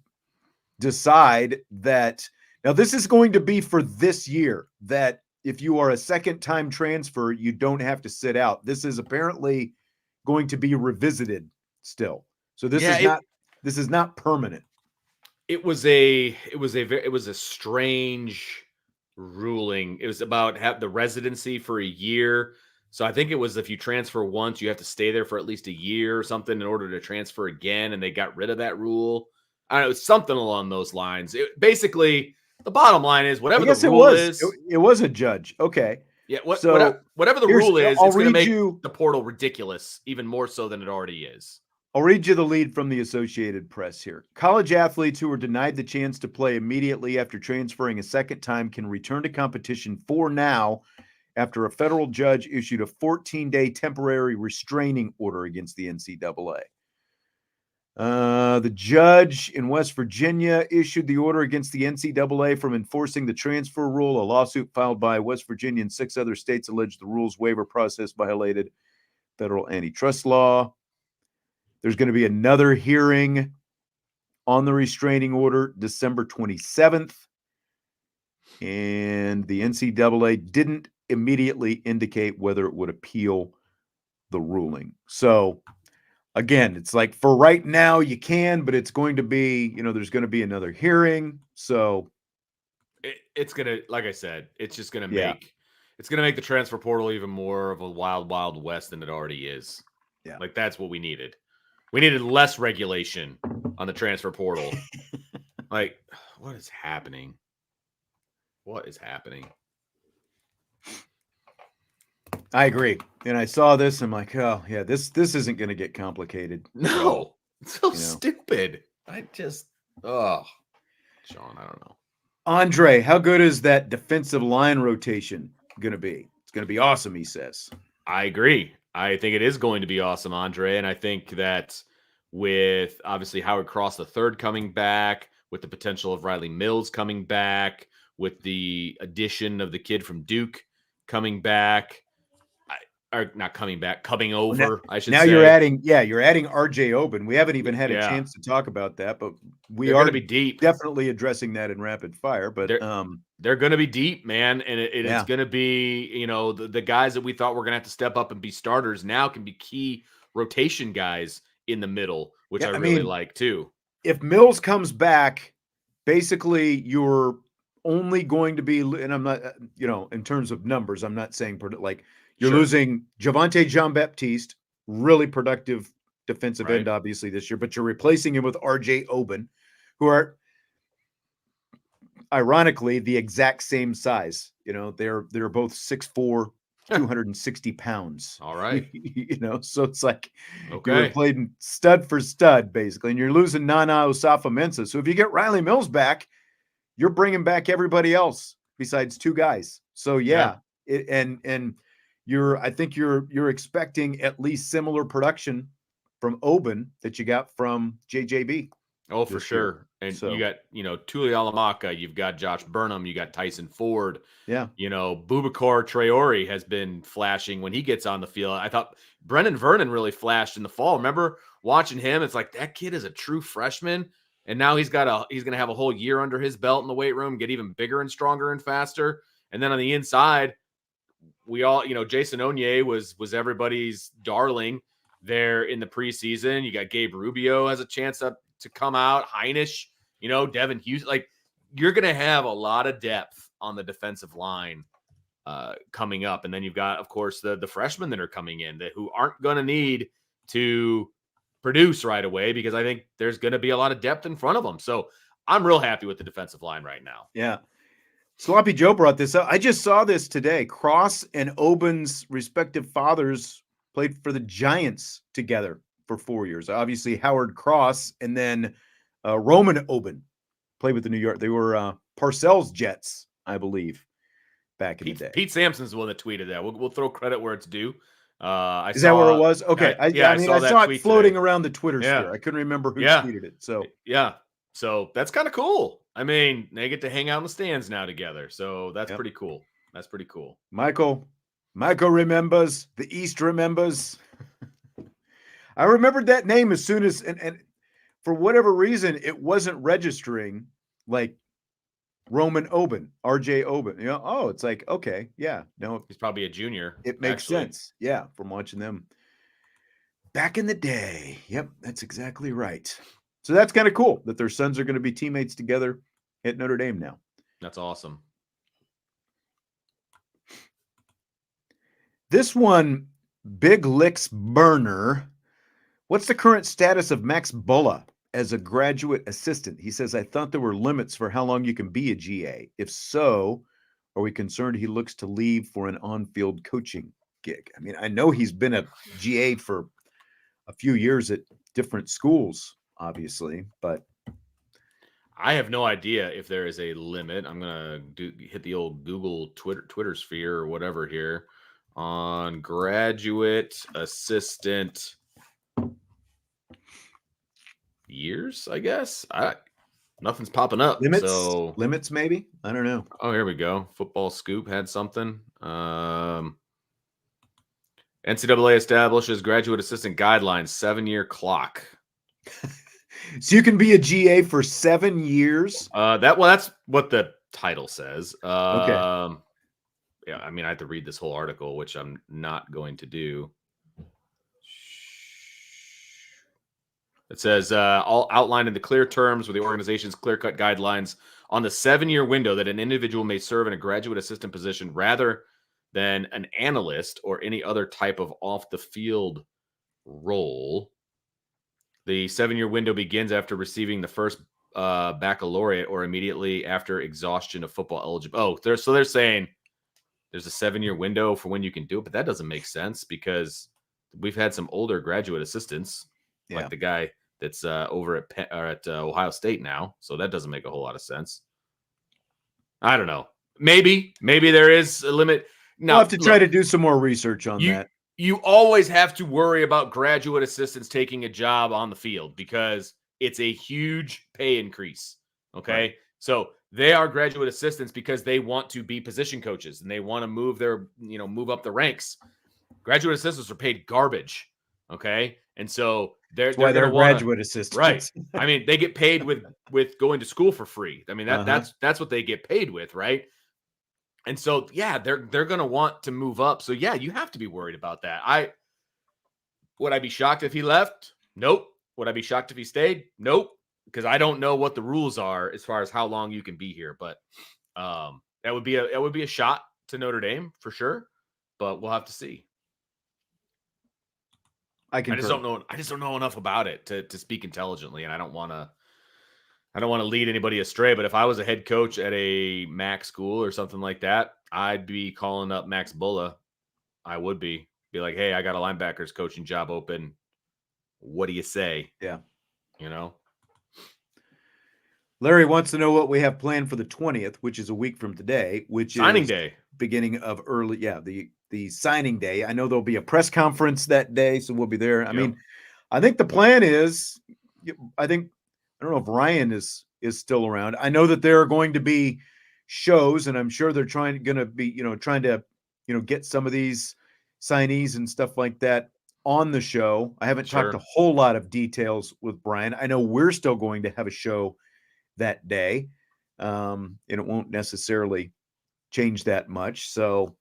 decide that now this is going to be for this year, that if you are a second time transfer, you don't have to sit out. This is apparently going to be revisited still. So this is not permanent. It was a strange ruling. It was about the residency for a year. So I think it was if you transfer once, you have to stay there for at least a year or something in order to transfer again. And they got rid of that rule. I don't know, something along those lines. Basically, the bottom line is whatever the rule is. It was a judge. Okay. Yeah. Whatever the rule is, it's going to make the portal ridiculous, even more so than it already is. I'll read you the lead from the Associated Press here. College athletes who were denied the chance to play immediately after transferring a second time can return to competition for now after a federal judge issued a 14-day temporary restraining order against the NCAA. The judge in West Virginia issued the order against the NCAA from enforcing the transfer rule. A lawsuit filed by West Virginia and 6 other states alleged the rules waiver process violated federal antitrust law. There's going to be another hearing on the restraining order December 27th. And the NCAA didn't immediately indicate whether it would appeal the ruling. So, again, it's like for right now you can, but it's going to be, there's going to be another hearing. So it's going to, like I said, it's just going to make the transfer portal even more of a wild, wild west than it already is. Yeah. Like that's what we needed. We needed less regulation on the transfer portal. Like, what is happening? What is happening? I agree. And I saw this. I'm like, oh, yeah, this isn't going to get complicated. No. It's so stupid. Sean, I don't know. Andre, how good is that defensive line rotation going to be? It's going to be awesome, he says. I agree. I think it is going to be awesome, Andre. And I think that with obviously Howard Cross III coming back, with the potential of Riley Mills coming back, with the addition of the kid from Duke coming back, coming over, I should say. Now you're adding RJ Oben. We haven't even had a chance to talk about that, but they're going to be deep. Definitely addressing that in rapid fire. But they're going to be deep, man. And it's going to be, the guys that we thought were going to have to step up and be starters now can be key rotation guys in the middle, which I really like too. If Mills comes back, basically you're only going to be, and I'm not, in terms of numbers, I'm not saying like you're losing Javonte Jean-Baptiste, really productive defensive end, obviously this year, but you're replacing him with RJ Oben, who are, ironically, the exact same size. They're both 6'4", 260 pounds. All right. So it's like you were Okay. playing stud for stud, basically, and you're losing Nana Osafo-Mensah. So if you get Riley Mills back, you're bringing back everybody else besides two guys. So yeah, and I think you're expecting at least similar production from Oben that you got from JJB. Oh, for this year. sure. And So, you got, Tuli Alamaka, you've got Josh Burnham, you got Tyson Ford. yeah. Boubacar Traore has been flashing when he gets on the field. I thought Brendan Vernon really flashed in the fall. Remember watching him? It's like that kid is a true freshman. And now he's going to have a whole year under his belt in the weight room, get even bigger and stronger and faster. And then on the inside, we all, Jason Onye was everybody's darling there in the preseason. You got Gabe Rubio has a chance to come out. Heinisch, Devin Hughes. Like, you're going to have a lot of depth on the defensive line coming up. And then you've got, of course, the freshmen that are coming in who aren't going to need to produce right away, because I think there's going to be a lot of depth in front of them. So I'm real happy with the defensive line right now. Yeah. Sloppy Joe brought this up. I just saw this today. Cross and Oben's respective fathers played for the Giants together for 4 years. Obviously, Howard Cross and then Roman Oben played with the New York. They were Parcells Jets, I believe, back in the day. Pete Sampson's the one that tweeted that. We'll throw credit where it's due. Is that where it was? Okay. I saw it floating around the Twitter sphere. I couldn't remember who tweeted it. So So that's kind of cool. I mean, they get to hang out in the stands now together. So that's pretty cool. That's pretty cool. Michael remembers. The East remembers. I remembered that name as soon as, and for whatever reason, it wasn't registering like Roman Oben, RJ Oben. It's like, okay, yeah. No, he's probably a junior. It makes sense. Yeah, from watching them back in the day. Yep, that's exactly right. So that's kind of cool that their sons are going to be teammates together at Notre Dame now. That's awesome. This one, Big Licks Burner. What's the current status of Max Bulla as a graduate assistant? He says, I thought there were limits for how long you can be a GA. If so, are we concerned he looks to leave for an on-field coaching gig? I mean, I know he's been a GA for a few years at different schools, obviously, but I have no idea if there is a limit. I'm gonna hit the old Google Twitter sphere or whatever here on graduate assistant years. I guess nothing's popping up. Limits? So limits, maybe. I don't know. Oh, here we go. Football Scoop had something. NCAA establishes graduate assistant guidelines 7-year clock. So you can be a GA for 7 years. That's what the title says. Okay. Yeah, I mean, I have to read this whole article, which I'm not going to do. It says all outlined in the clear terms with the organization's clear-cut guidelines on the 7-year window that an individual may serve in a graduate assistant position rather than an analyst or any other type of off-the-field role. The 7-year window begins after receiving the first baccalaureate or immediately after exhaustion of football eligibility. Oh, they're saying there's a 7-year window for when you can do it, but that doesn't make sense because we've had some older graduate assistants, like the guy that's over at Ohio State now. So that doesn't make a whole lot of sense. I don't know. Maybe there is a limit. Now, we'll have to try to do some more research on that. You always have to worry about graduate assistants taking a job on the field because it's a huge pay increase. Okay. Right. So they are graduate assistants because they want to be position coaches and they want to move move up the ranks. Graduate assistants are paid garbage. Okay. And so they're graduate assistants. Right. I mean, they get paid with going to school for free. I mean, that's what they get paid with. Right. And so, they're going to want to move up. So, you have to be worried about that. Would I be shocked if he left? Nope. Would I be shocked if he stayed? Nope. Because I don't know what the rules are as far as how long you can be here. But that would be a shot to Notre Dame for sure. But we'll have to see. I just don't know enough about it to speak intelligently, and I don't want I don't want to lead anybody astray, but if I was a head coach at a MAC school or something like that, I'd be calling up Max Bulla. I would be like, hey, I got a linebackers coaching job open. What do you say? Yeah. You know, Larry wants to know what we have planned for the 20th, which is a week from today, which signing is day. Beginning of early. Yeah. The signing day. I know there'll be a press conference that day, so we'll be there. I mean, I think the plan is, I don't know if Ryan is still around. I know that there are going to be shows, and I'm sure they're trying to get some of these signees and stuff like that on the show. I haven't talked a whole lot of details with Brian. I know we're still going to have a show that day, and it won't necessarily change that much. So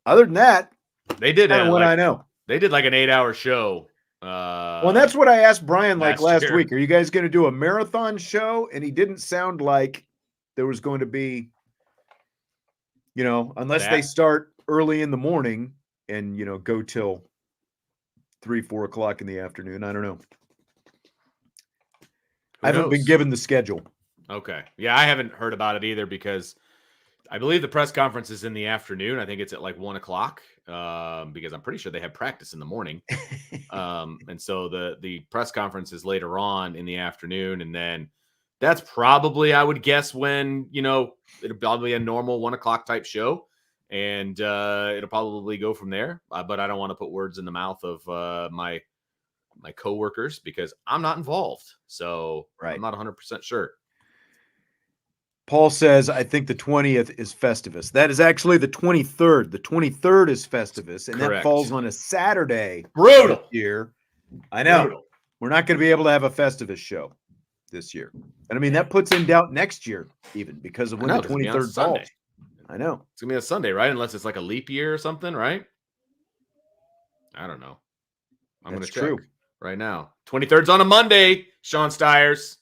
other than that, they did what I know. They did like an 8-hour show. Well, that's what I asked Brian last year. week. Are you guys going to do a marathon show? And he didn't sound like there was going to be, unless they start early in the morning and, go till 3-4 o'clock in the afternoon. I don't know. I haven't been given the schedule. Okay. Yeah, I haven't heard about it either because I believe the press conference is in the afternoon. I think it's at like 1 o'clock because I'm pretty sure they have practice in the morning. And so the press conference is later on in the afternoon. And then that's probably, I would guess, when, it'll probably be a normal 1 o'clock type show. And it'll probably go from there. But I don't want to put words in the mouth of my coworkers because I'm not involved. So I'm not 100% sure. Paul says, I think the 20th is Festivus. That is actually the 23rd. The 23rd is Festivus, and Correct. That falls on a Saturday. Brutal. Year. I know. Brutal. We're not going to be able to have a Festivus show this year. And I mean, that puts in doubt next year, even because of when the 23rd falls. I know. It's going to be a Sunday, right? Unless it's like a leap year or something, right? I don't know. I'm going to check right now. 23rd's on a Monday, Sean Stiers.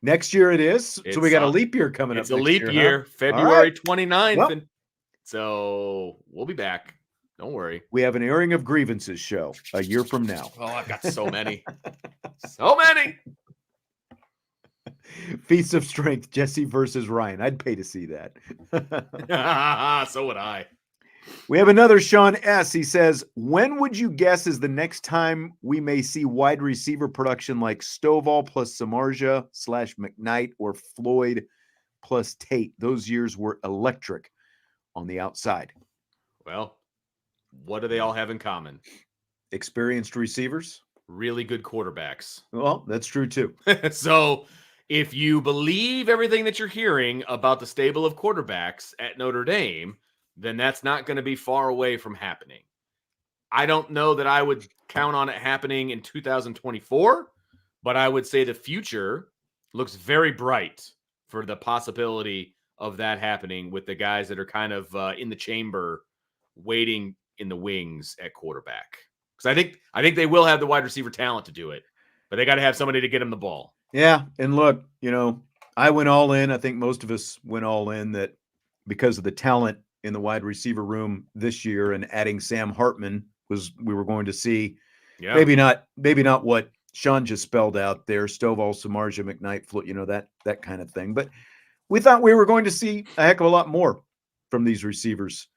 Next year it is. So we got a leap year coming up. It's a leap year, huh? February 29th. Well, and so we'll be back. Don't worry. We have an airing of grievances show a year from now. Oh, I've got so many. So many. Feats of Strength, Jesse versus Ryan. I'd pay to see that. So would I. We have another Sean S. He says, when would you guess is the next time we may see wide receiver production like Stovall plus Samardzija / McKnight or Floyd plus Tate? Those years were electric on the outside. Well, what do they all have in common? Experienced receivers. Really good quarterbacks. Well, that's true too. So if you believe everything that you're hearing about the stable of quarterbacks at Notre Dame, then that's not going to be far away from happening. I don't know that I would count on it happening in 2024, but I would say the future looks very bright for the possibility of that happening with the guys that are kind of in the chamber waiting in the wings at quarterback. Because I think they will have the wide receiver talent to do it, but they got to have somebody to get them the ball. Yeah, and look, I went all in. I think most of us went all in that because of the talent in the wide receiver room this year and adding Sam Hartman we were going to see maybe not what Sean just spelled out there, Stovall, Samardzija, McKnight, that kind of thing. But we thought we were going to see a heck of a lot more from these receivers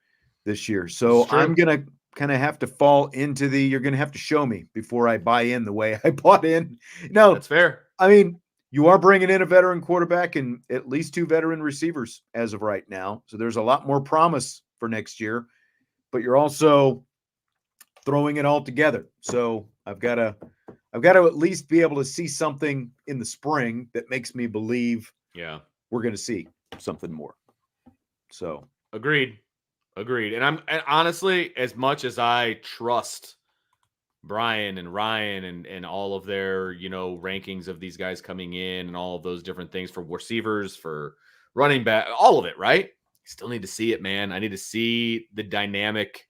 this year. So I'm going to kind of have to fall into you're going to have to show me before I buy in the way I bought in. No, that's fair. I mean, you are bringing in a veteran quarterback and at least 2 veteran receivers as of right now. So there's a lot more promise for next year, but you're also throwing it all together. So I've got to at least be able to see something in the spring that makes me believe we're going to see something more. So agreed. And honestly, as much as I trust Brian and Ryan and all of their, rankings of these guys coming in and all of those different things for receivers, for running back, all of it, right? I still need to see it, man. I need to see the dynamic,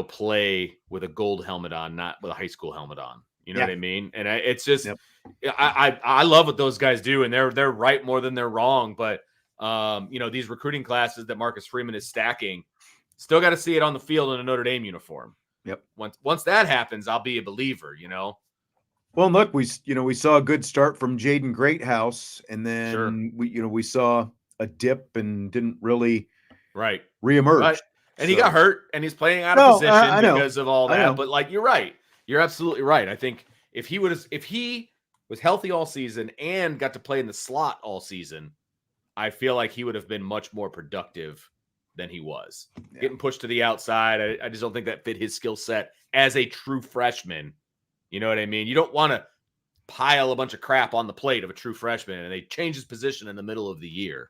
play with a gold helmet on, not with a high school helmet on. You know what I mean? And it's just, I love what those guys do, and they're right more than they're wrong. But these recruiting classes that Marcus Freeman is stacking, still got to see it on the field in a Notre Dame uniform. Yep. Once that happens, I'll be a believer, Well, look, we saw a good start from Jaden Greathouse, and Sure. then we saw a dip and didn't really Right. reemerge. Right. And he got So hurt and he's playing out of no, position I know, because of all I that. know. But like, you're right. You're absolutely right. I think if he was healthy all season and got to play in the slot all season, I feel like he would have been much more productive than he was. Yeah. Getting pushed to the outside, I just don't think that fit his skill set as a true freshman. You know what I mean? You don't want to pile a bunch of crap on the plate of a true freshman, and they change his position in the middle of the year,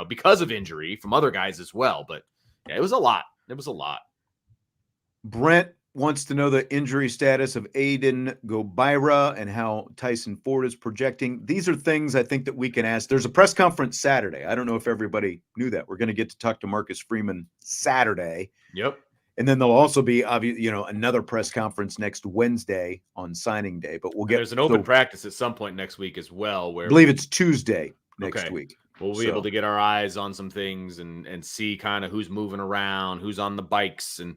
because of injury from other guys as well. But yeah, it was a lot. It was a lot. Brent wants to know the injury status of Aiden Gobira and how Tyson Ford is projecting. These are things I think that we can ask. There's a press conference Saturday. I don't know if everybody knew that. We're going to get to talk to Marcus Freeman Saturday. Yep. And then there'll also be, another press conference next Wednesday on signing day. But There's an open practice at some point next week as well. Where I believe it's Tuesday next week. We'll be able to get our eyes on some things and see kind of who's moving around, who's on the bikes, and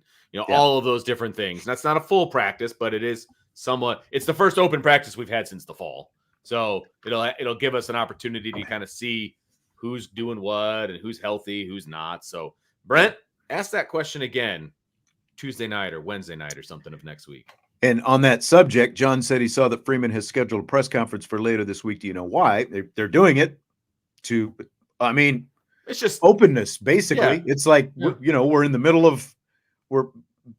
all of those different things. And that's not a full practice, but it is somewhat. It's the first open practice we've had since the fall, so it'll give us an opportunity to kind of see who's doing what and who's healthy, who's not. So Brent, ask that question again Tuesday night or Wednesday night or something of next week. And on that subject, John said he saw that Freeman has scheduled a press conference for later this week. Do you know why? They're doing it it's just openness, basically. Yeah. It's like, we're in the middle of,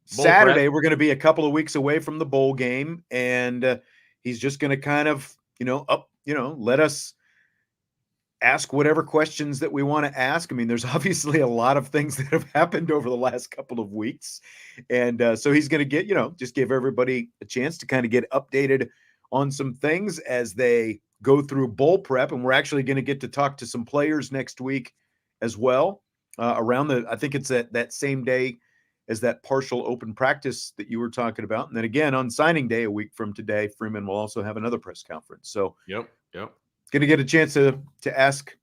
Saturday, prep. We're going to be a couple of weeks away from the bowl game. And he's just going to kind of, let us ask whatever questions that we want to ask. I mean, there's obviously a lot of things that have happened over the last couple of weeks. And so he's going to get, just give everybody a chance to kind of get updated on some things as they go through bowl prep. And we're actually going to get to talk to some players next week as well, around I think it's that same day as that partial open practice that you were talking about. And then again, on signing day, a week from today, Freeman will also have another press conference. So yep. Going to get a chance to ask,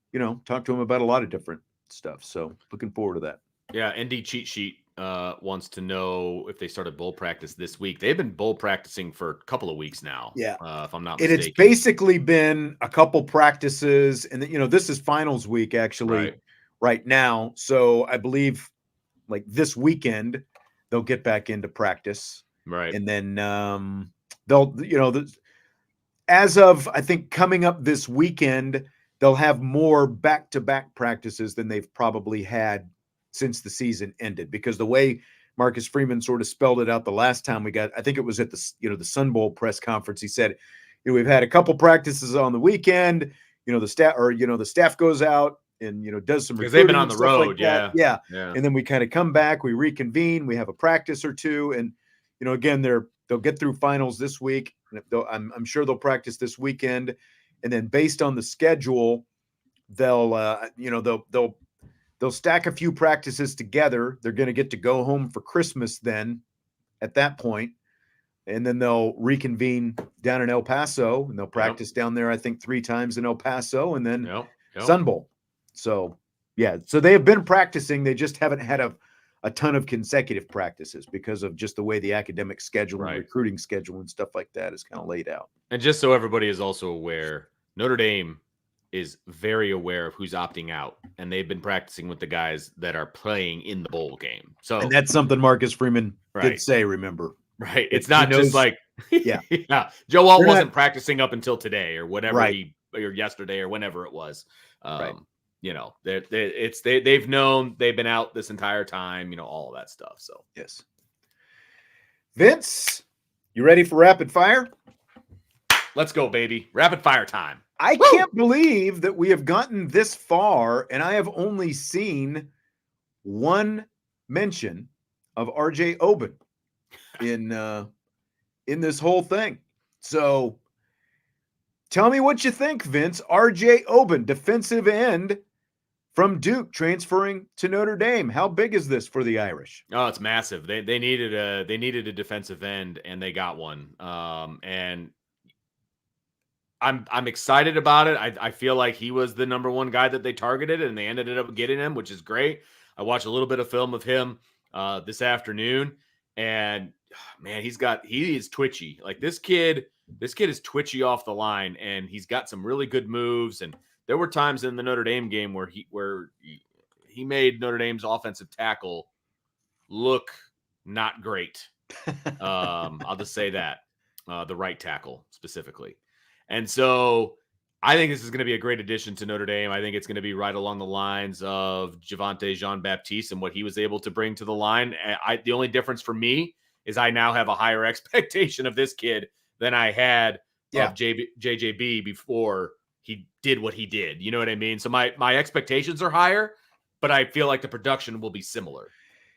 talk to him about a lot of different stuff. So looking forward to that. Yeah. ND Cheat Sheet wants to know if they started bowl practice this week. They've been bowl practicing for a couple of weeks now. Yeah. If I'm not mistaken. It's basically been a couple practices, and this is finals week actually right now. So I believe like this weekend they'll get back into practice. Right. And then they'll, as of, I think, coming up this weekend, they'll have more back-to-back practices than they've probably had since the season ended, because the way Marcus Freeman sort of spelled it out the last time I think it was at the Sun Bowl press conference. He said, we've had a couple practices on the weekend, the staff goes out and, does some, because they've been on the road. Like yeah. And then we kind of come back, we reconvene, we have a practice or two. And, again, they'll get through finals this week. I'm sure they'll practice this weekend, and then based on the schedule, they'll stack a few practices together. They're going to get to go home for Christmas then at that point, and then they'll reconvene down in El Paso, and they'll practice down there, I think 3 times in El Paso, and then Sun Bowl. So so they have been practicing. They just haven't had a ton of consecutive practices because of just the way the academic schedule and recruiting schedule and stuff like that is kind of laid out. And just so everybody is also aware, Notre Dame is very aware of who's opting out, and they've been practicing with the guys that are playing in the bowl game. So, and that's something Marcus Freeman did say, remember? Right. It's not just like, Joe Alt wasn't practicing up until today or whatever or yesterday or whenever it was. They've known, they've been out this entire time, all of that stuff. So yes. Vince, you ready for rapid fire? Let's go, baby. Rapid fire time. I can't believe that we have gotten this far, and I have only seen one mention of RJ Oben in this whole thing. So tell me what you think, Vince. RJ Oben, defensive end from Duke, transferring to Notre Dame. How big is this for the Irish? Oh, it's massive. They needed a defensive end, and they got one. And I'm excited about it. I feel like he was the number one guy that they targeted, and they ended up getting him, which is great. I watched a little bit of film of him this afternoon, And man, he is twitchy. Like this kid is twitchy off the line, and he's got some really good moves. And there were times in the Notre Dame game where he made Notre Dame's offensive tackle look not great. I'll just say that. The right tackle specifically. And so I think this is going to be a great addition to Notre Dame. I think it's going to be right along the lines of Javonte Jean-Baptiste and what he was able to bring to the line. The only difference for me is I now have a higher expectation of this kid than I had of JJB before he did what he did. You know what I mean? So my expectations are higher, but I feel like the production will be similar.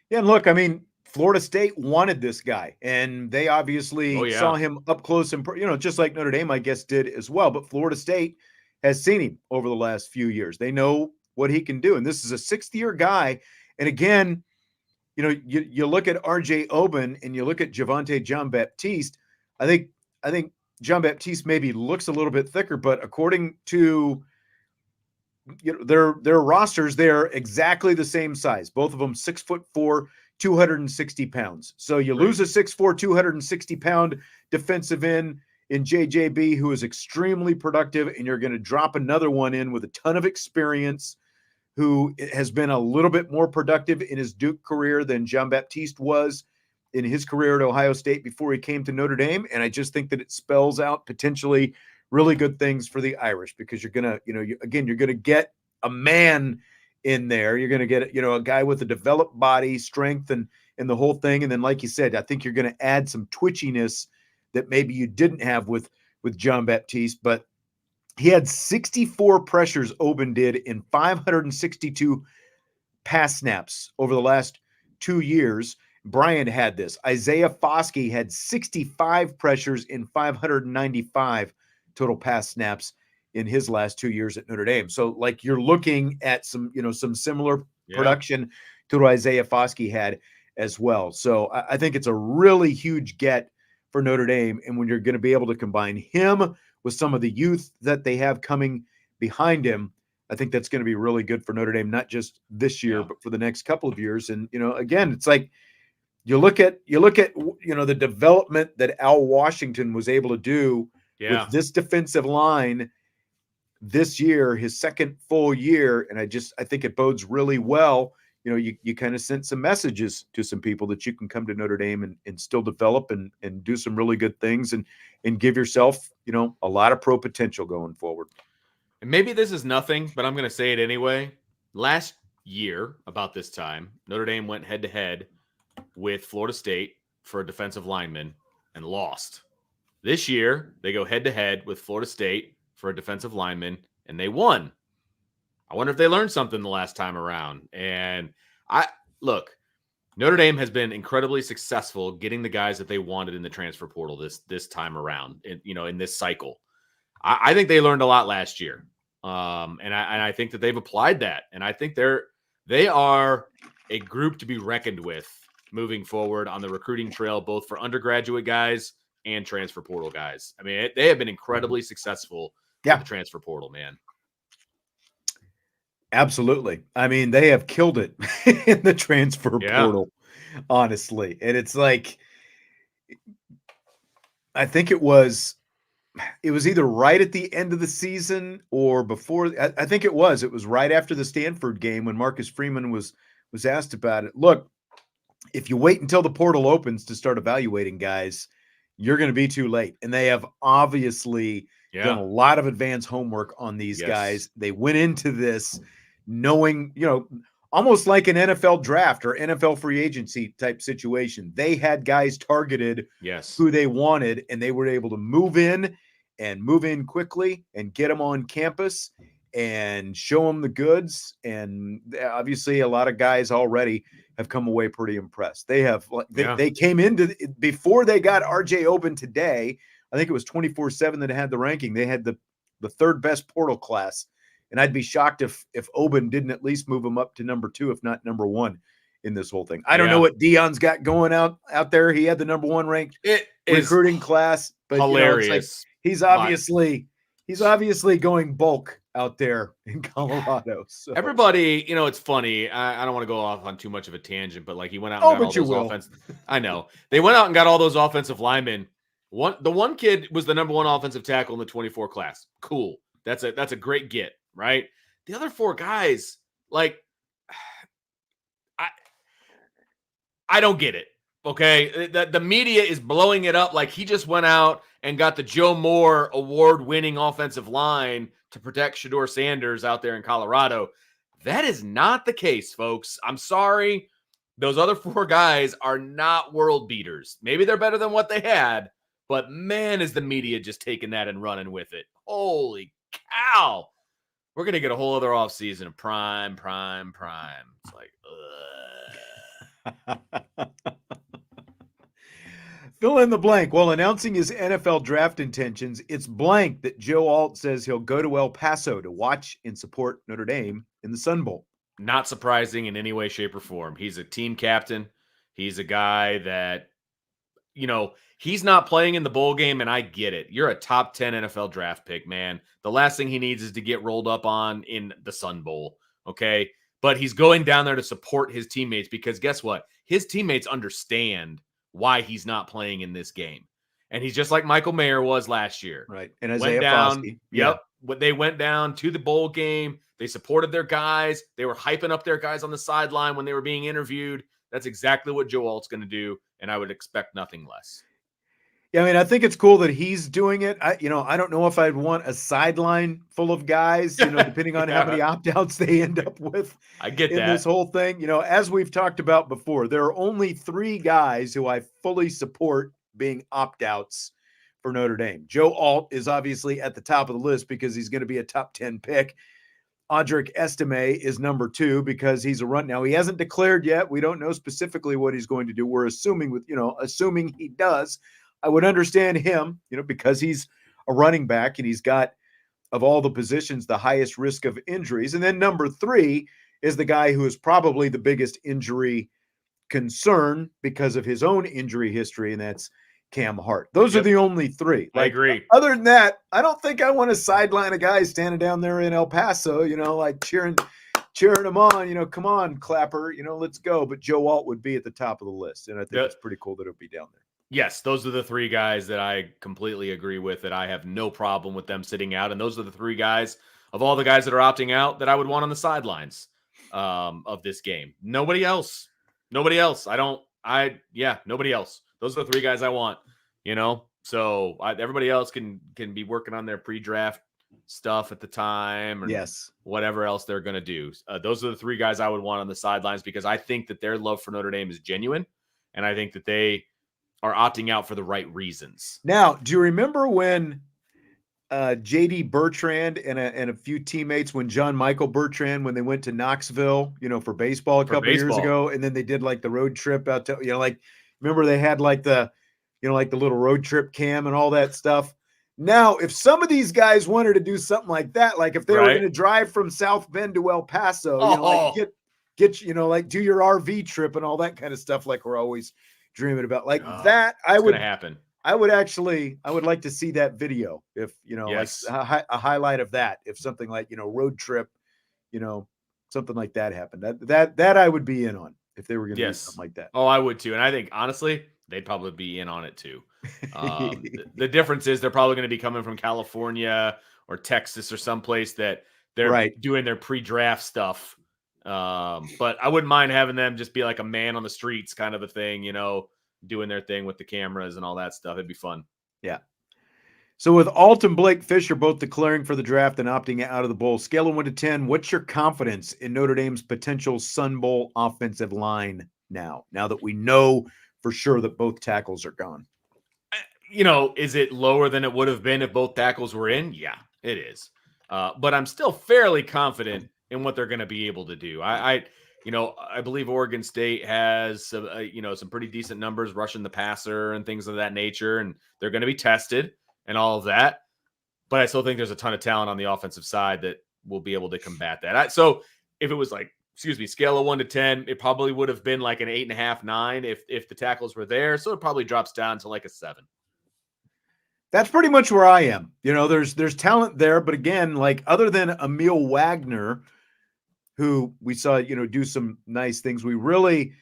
Yeah, and look, I mean, Florida State wanted this guy, and they obviously saw him up close and, just like Notre Dame, I guess, did as well. But Florida State has seen him over the last few years. They know what he can do. And this is a sixth-year guy. And again, you look at RJ Oben and you look at Javonte Jean-Baptiste. I think Jean-Baptiste maybe looks a little bit thicker, but according to their rosters, they're exactly the same size. Both of them 6'4", 260 pounds. So you lose a 6'4", 260-pound defensive end in JJB, who is extremely productive, and you're going to drop another one in with a ton of experience, who has been a little bit more productive in his Duke career than Jean-Baptiste was in his career at Ohio State before he came to Notre Dame. And I just think that it spells out potentially really good things for the Irish, because you're going to, you're going to get a man in there. You're going to get, a guy with a developed body, strength, and the whole thing. And then, like you said, I think you're going to add some twitchiness that maybe you didn't have with Jean-Baptiste. But he had 64 pressures, Oben did, in 562 pass snaps over the last 2 years. Brian had this. Isaiah Foskey had 65 pressures in 595 total pass snaps in his last 2 years at Notre Dame. So, like, you're looking at some similar production to what Isaiah Foskey had as well. So I think it's a really huge get for Notre Dame. And when you're going to be able to combine him with some of the youth that they have coming behind him, I think that's going to be really good for Notre Dame, not just this year, but for the next couple of years. And, again, it's like you look at the development that Al Washington was able to do with this defensive line this year, his second full year. And I think it bodes really well. You kind of sent some messages to some people that you can come to Notre Dame and still develop and do some really good things and give yourself, a lot of pro potential going forward. And maybe this is nothing, but I'm going to say it anyway. Last year, about this time, Notre Dame went head-to-head with Florida State for a defensive lineman and lost. This year, they go head-to-head with Florida State for a defensive lineman, and they won. I wonder if they learned something the last time around. And Notre Dame has been incredibly successful getting the guys that they wanted in the transfer portal this time around, in this cycle. I think they learned a lot last year. And I think that they've applied that. And I think they are a group to be reckoned with moving forward on the recruiting trail, both for undergraduate guys and transfer portal guys. I mean, they have been incredibly successful with the transfer portal, man. Absolutely. I mean, they have killed it in the transfer portal, honestly. And it's like, I think it was either right at the end of the season or before. I think it was right after the Stanford game when Marcus Freeman was asked about it. Look, if you wait until the portal opens to start evaluating guys, you're going to be too late. And they have obviously done a lot of advanced homework on these guys. They went into this knowing, almost like an NFL draft or NFL free agency type situation. They had guys targeted who they wanted, and they were able to move in quickly and get them on campus and show them the goods. And obviously a lot of guys already have come away pretty impressed. They have, they came into before they got RJ Oben today. I think it was 24/7 that had the ranking. They had the third best portal class. And I'd be shocked if Oben didn't at least move him up to number 2, if not number 1 in this whole thing. I don't know what Dion's got going out there. He had the number 1 ranked recruiting class, but hilarious. He's obviously going bulk out there in Colorado. So everybody, it's funny. I don't want to go off on too much of a tangent, but like he went out and oh, got all but you those will. offense. I know they went out and got all those offensive linemen. The one kid was the number one offensive tackle in the 24 class. Cool. That's a great get, right? The other four guys, like, I don't get it. Okay, the media is blowing it up like he just went out and got the Joe Moore award-winning offensive line to protect Shedeur Sanders out there in Colorado. That is not the case, folks. I'm sorry. Those other four guys are not world beaters. Maybe they're better than what they had, but man, is the media just taking that and running with it. Holy cow. We're going to get a whole other offseason of prime. It's like, Fill in the blank. While announcing his NFL draft intentions, it's blank that Joe Alt says he'll go to El Paso to watch and support Notre Dame in the Sun Bowl. Not surprising in any way, shape, or form. He's a team captain. He's a guy that, he's not playing in the bowl game, and I get it. You're a top 10 NFL draft pick, man. The last thing he needs is to get rolled up on in the Sun Bowl, okay? But he's going down there to support his teammates because guess what? His teammates understand why he's not playing in this game. And he's just like Michael Mayer was last year. Right. And Isaiah Foskey. Yep. They went down to the bowl game. They supported their guys. They were hyping up their guys on the sideline when they were being interviewed. That's exactly what Joe Alt's going to do, and I would expect nothing less. Yeah, I mean, I think it's cool that he's doing it. I don't know if I'd want a sideline full of guys, depending on how many opt-outs they end up with. I get in that. This whole thing. As we've talked about before, there are only 3 guys who I fully support being opt-outs for Notre Dame. Joe Alt is obviously at the top of the list because he's going to be a top 10 pick. Audric Estime is number 2 because he's a run. Now, he hasn't declared yet. We don't know specifically what he's going to do. We're assuming assuming he does. I would understand him, because he's a running back and he's got, of all the positions, the highest risk of injuries. And then number 3 is the guy who is probably the biggest injury concern because of his own injury history, and that's Cam Hart. Those are the only 3. I agree. Other than that, I don't think I want to sideline a guy standing down there in El Paso, like cheering him on, come on, Clapper, let's go. But Joe Alt would be at the top of the list, and I think it's pretty cool that he'll be down there. Yes, those are the 3 guys that I completely agree with, that I have no problem with them sitting out. And those are the 3 guys of all the guys that are opting out that I would want on the sidelines of this game. Nobody else. Nobody else. Nobody else. Those are the 3 guys I want, So everybody else can be working on their pre-draft stuff at the time or whatever else they're going to do. Those are the 3 guys I would want on the sidelines because I think that their love for Notre Dame is genuine. And I think that they are opting out for the right reasons. Now, do you remember when J.D. Bertrand and a few teammates, when John Michael Bertrand, when they went to Knoxville, for baseball a couple years ago, and then they did like the road trip out to, remember they had like the little road trip cam and all that stuff. Now, if some of these guys wanted to do something like that, like if they were going to drive from South Bend to El Paso, get do your RV trip and all that kind of stuff, like we're always dreaming about, that. I would happen. I would like to see that video if, like a highlight of that, if something like, road trip, something like that happened, that I would be in on if they were going to do something like that. Oh, I would too. And I think honestly, they'd probably be in on it too. The difference is they're probably going to be coming from California or Texas or someplace that they're doing their pre-draft stuff. But I wouldn't mind having them just be like a man on the streets kind of a thing, doing their thing with the cameras and all that stuff. It'd be fun. Yeah. So with Alt and Blake Fisher both declaring for the draft and opting out of the bowl, scale of 1 to 10, what's your confidence in Notre Dame's potential Sun Bowl offensive line now that we know for sure that both tackles are gone? Is it lower than it would have been if both tackles were in? Yeah, it is. But I'm still fairly confident in what they're going to be able to do. I believe Oregon State has, some pretty decent numbers rushing the passer and things of that nature, and they're going to be tested and all of that. But I still think there's a ton of talent on the offensive side that will be able to combat that. So if it was scale of 1 to 10, it probably would have been like an 8.5, 9 if the tackles were there. So it probably drops down to like a 7. That's pretty much where I am. There's talent there, but again, like other than Emil Wagner, who we saw, do some nice things, we really,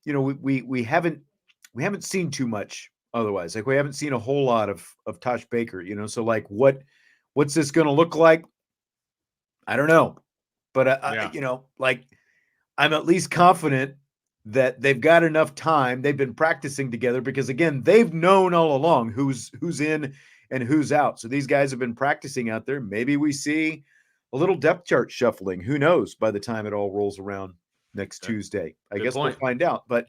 we haven't seen too much otherwise. Like we haven't seen a whole lot of Tosh Baker, so like what's this going to look like? I don't know. But like I'm at least confident that they've got enough time. They've been practicing together because again, they've known all along who's in and who's out. So these guys have been practicing out there. Maybe we see a little depth chart shuffling. Who knows by the time it all rolls around next Tuesday? I guess we'll find out. But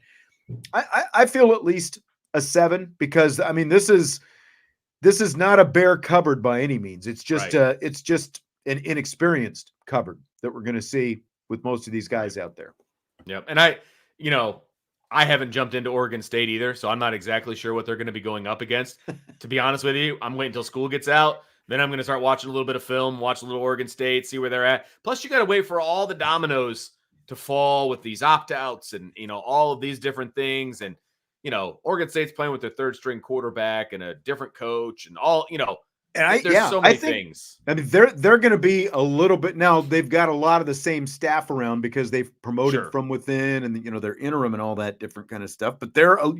I feel at least a 7 because I mean this is not a bare cupboard by any means. It's just it's just an inexperienced cupboard that we're going to see with most of these guys out there. Yep. And I haven't jumped into Oregon State either, so I'm not exactly sure what they're going to be going up against. To be honest with you, I'm waiting until school gets out. Then I'm going to start watching a little bit of film, watch a little Oregon State, see where they're at. Plus, you got to wait for all the dominoes to fall with these opt-outs and, all of these different things. And, Oregon State's playing with their third string quarterback and a different coach and all, and there's so many things. I mean, they're going to be a little bit now. They've got a lot of the same staff around because they've promoted from within, and they're interim and all that different kind of stuff. But they're I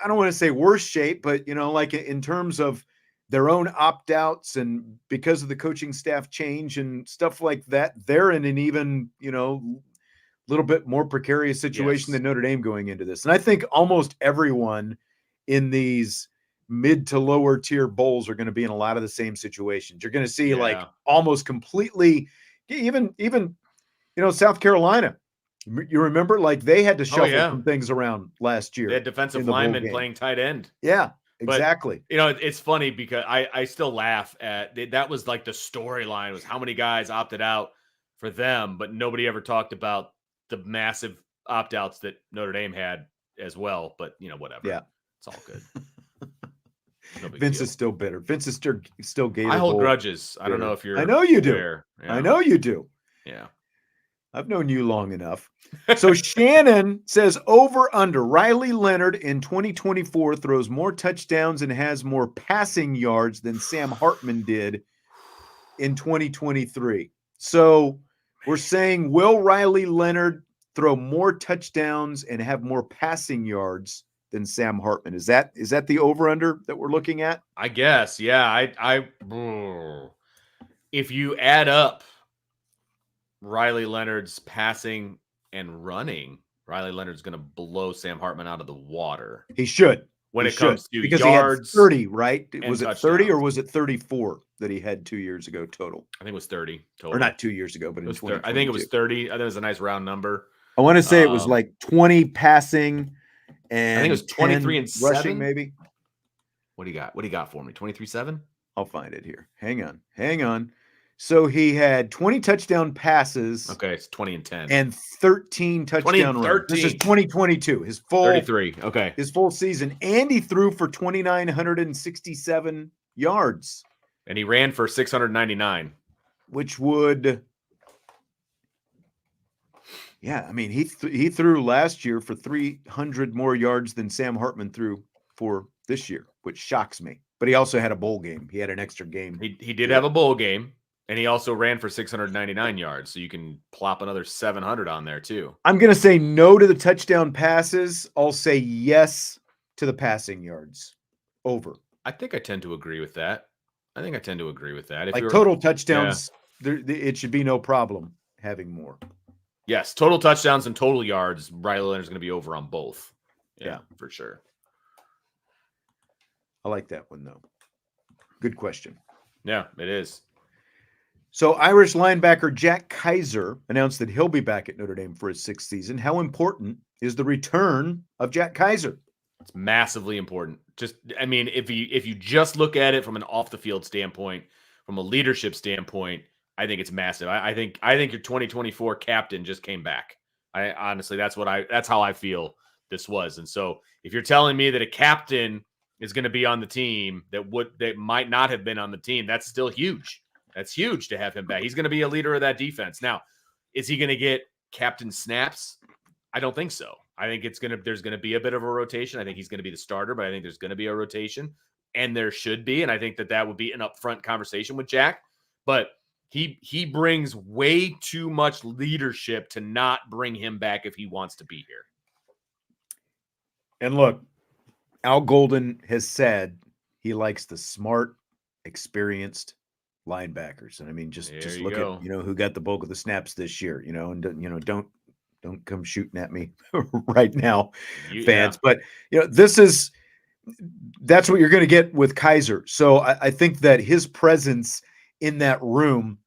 don't want to say worse shape, but like in terms of their own opt outs and because of the coaching staff change and stuff like that, they're in an even little bit more precarious situation than Notre Dame going into this. And I think almost everyone in these mid to lower tier bowls are going to be in a lot of the same situations. You're going to see like almost completely, even South Carolina. You remember, like they had to shuffle some things around last year. They had defensive linemen playing tight end. Yeah, exactly. But, it's funny because I still laugh at that was like the storyline was how many guys opted out for them, but nobody ever talked about the massive opt-outs that Notre Dame had as well. But whatever. Yeah, it's all good. No Vince deal. Is still bitter. Vince is still Gator. I hold grudges. Bitter. I don't know if you're. I know you do. I know you do. Yeah. I've known you long enough. So Shannon says over under Riley Leonard in 2024 throws more touchdowns and has more passing yards than Sam Hartman did in 2023. So we're saying, will Riley Leonard throw more touchdowns and have more passing yards than Sam Hartman? Is that the over-under that we're looking at? I guess, yeah. If you add up Riley Leonard's passing and running, Riley Leonard's going to blow Sam Hartman out of the water. He should. When it comes to because yards. He had 30, right? Was it touchdowns. 30 or was it 34 that he had 2 years ago total? I think it was 30 total. Or not 2 years ago, but in 2022. I think it was 30. I think it was a nice round number. I want to say it was like 20 passing and I think it was 23 and rushing 7 maybe. What do you got for me? 23-7? I'll find it here. Hang on. So he had 20 touchdown passes. Okay, it's 20 and 10. And 13 touchdown runs. This is 2022. His full 33. Okay. His full season. And he threw for 2,967 yards. And he ran for 699. Which would I mean, he threw last year for 300 more yards than Sam Hartman threw for this year, which shocks me. But he also had a bowl game. He had an extra game. He did have a bowl game. And he also ran for 699 yards, so you can plop another 700 on there too. I'm going to say no to the touchdown passes. I'll say yes to the passing yards. Over. I think I tend to agree with that. If like total touchdowns, it should be no problem having more. Yes, total touchdowns and total yards. Riley Leonard's going to be over on both. Yeah, for sure. I like that one though. Good question. Yeah, it is. So Irish linebacker Jack Kaiser announced that he'll be back at Notre Dame for his 6th season. How important is the return of Jack Kaiser? It's massively important. If you just look at it from an off the field standpoint, from a leadership standpoint, I think it's massive. I think your 2024 captain just came back. I honestly, that's how I feel this was. And so if you're telling me that a captain is going to be on the team that might not have been on the team, that's still huge. That's huge to have him back. He's going to be a leader of that defense. Now, is he going to get captain snaps? I don't think so. I think there's gonna be a bit of a rotation. I think he's gonna be the starter, but I think there's gonna be a rotation, and there should be. And I think that would be an upfront conversation with Jack. But he brings way too much leadership to not bring him back if he wants to be here. And look, Al Golden has said he likes the smart, experienced linebackers. And I mean, just look at, who got the bulk of the snaps this year, and don't come shooting at me right now, fans. But that's what you're going to get with Kaiser. So I think that his presence in that room,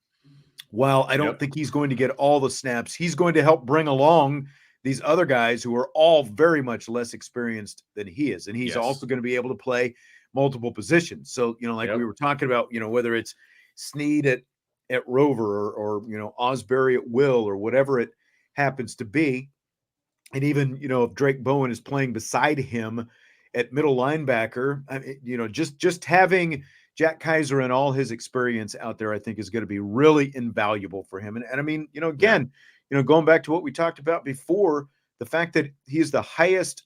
while I don't think he's going to get all the snaps, he's going to help bring along these other guys who are all very much less experienced than he is. And he's also going to be able to play multiple positions. So, we were talking about, whether it's Snead at Rover or Osbury at Will or whatever it happens to be. And even, if Drake Bowen is playing beside him at middle linebacker, just having Jack Kaiser and all his experience out there, I think is going to be really invaluable for him. And I mean, again, going back to what we talked about before, the fact that he is the highest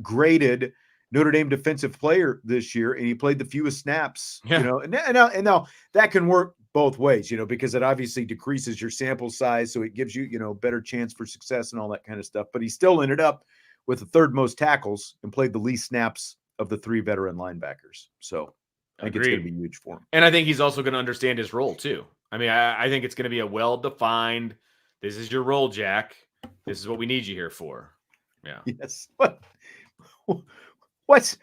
graded Notre Dame defensive player this year, and he played the fewest snaps, and now that can work both ways, because it obviously decreases your sample size. So it gives you, better chance for success and all that kind of stuff. But he still ended up with the third most tackles and played the least snaps of the three veteran linebackers. So I think it's going to be huge for him. And I think he's also going to understand his role too. I mean, I think it's going to be a well-defined, this is your role, Jack. This is what we need you here for. Yeah. Yes. What?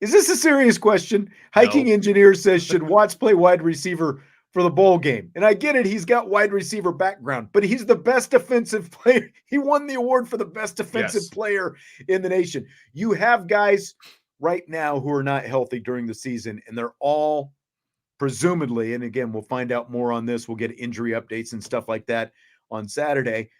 Is this a serious question? Hiking Engineer says, should Watts play wide receiver for the bowl game? And I get it. He's got wide receiver background, but he's the best defensive player. He won the award for the best defensive player in the nation. You have guys right now who are not healthy during the season, and they're all presumably, and again, we'll find out more on this. We'll get injury updates and stuff like that on Saturday.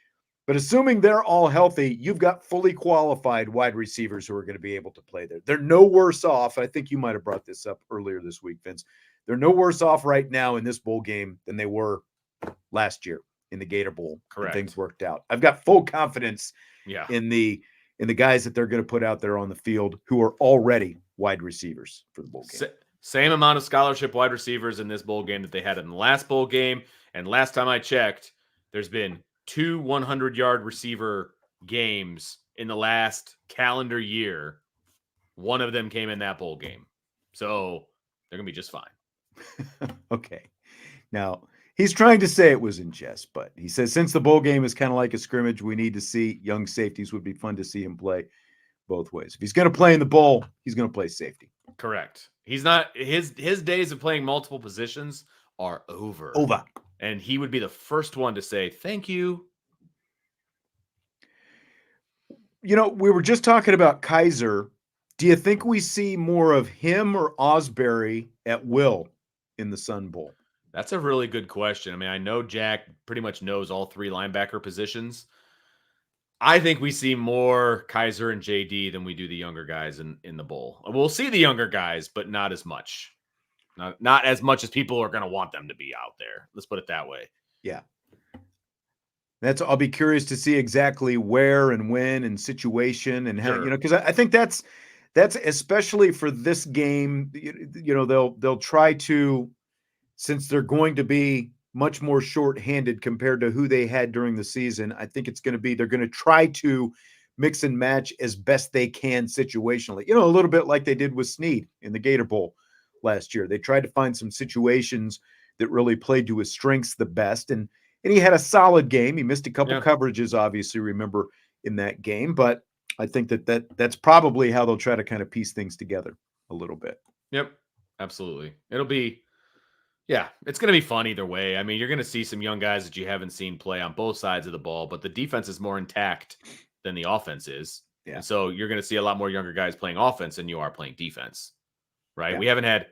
But assuming they're all healthy, you've got fully qualified wide receivers who are going to be able to play there. They're no worse off. I think you might have brought this up earlier this week, Vince. They're no worse off right now in this bowl game than they were last year in the Gator Bowl. Correct. Things worked out. I've got full confidence in the guys that they're going to put out there on the field who are already wide receivers for the bowl game. Same amount of scholarship wide receivers in this bowl game that they had in the last bowl game. And last time I checked, there's been 2 100-yard receiver games in the last calendar year. One of them came in that bowl game. So they're going to be just fine. Okay. Now, he's trying to say it was in jest, but he says since the bowl game is kind of like a scrimmage, we need to see young safeties. Would be fun to see him play both ways. If he's going to play in the bowl, he's going to play safety. Correct. He's not his days of playing multiple positions are over. And he would be the first one to say, thank you. We were just talking about Kaiser. Do you think we see more of him or Osbury at Will in the Sun Bowl? That's a really good question. I mean, I know Jack pretty much knows all three linebacker positions. I think we see more Kaiser and JD than we do the younger guys in the bowl. We'll see the younger guys, but not as much. Not as much as people are going to want them to be out there. Let's put it that way. Yeah. I'll be curious to see exactly where and when and situation and how, because I think that's especially for this game, they'll try to, since they're going to be much more shorthanded compared to who they had during the season. I think they're going to try to mix and match as best they can situationally, a little bit like they did with Snead in the Gator Bowl last year. They tried to find some situations that really played to his strengths the best. And he had a solid game. He missed a couple coverages, obviously, remember, in that game. But I think that's probably how they'll try to kind of piece things together a little bit. Yep, absolutely. It'll be, it's going to be fun either way. I mean, you're going to see some young guys that you haven't seen play on both sides of the ball, but the defense is more intact than the offense is. Yeah. And so you're going to see a lot more younger guys playing offense than you are playing defense, right? Yeah. We haven't had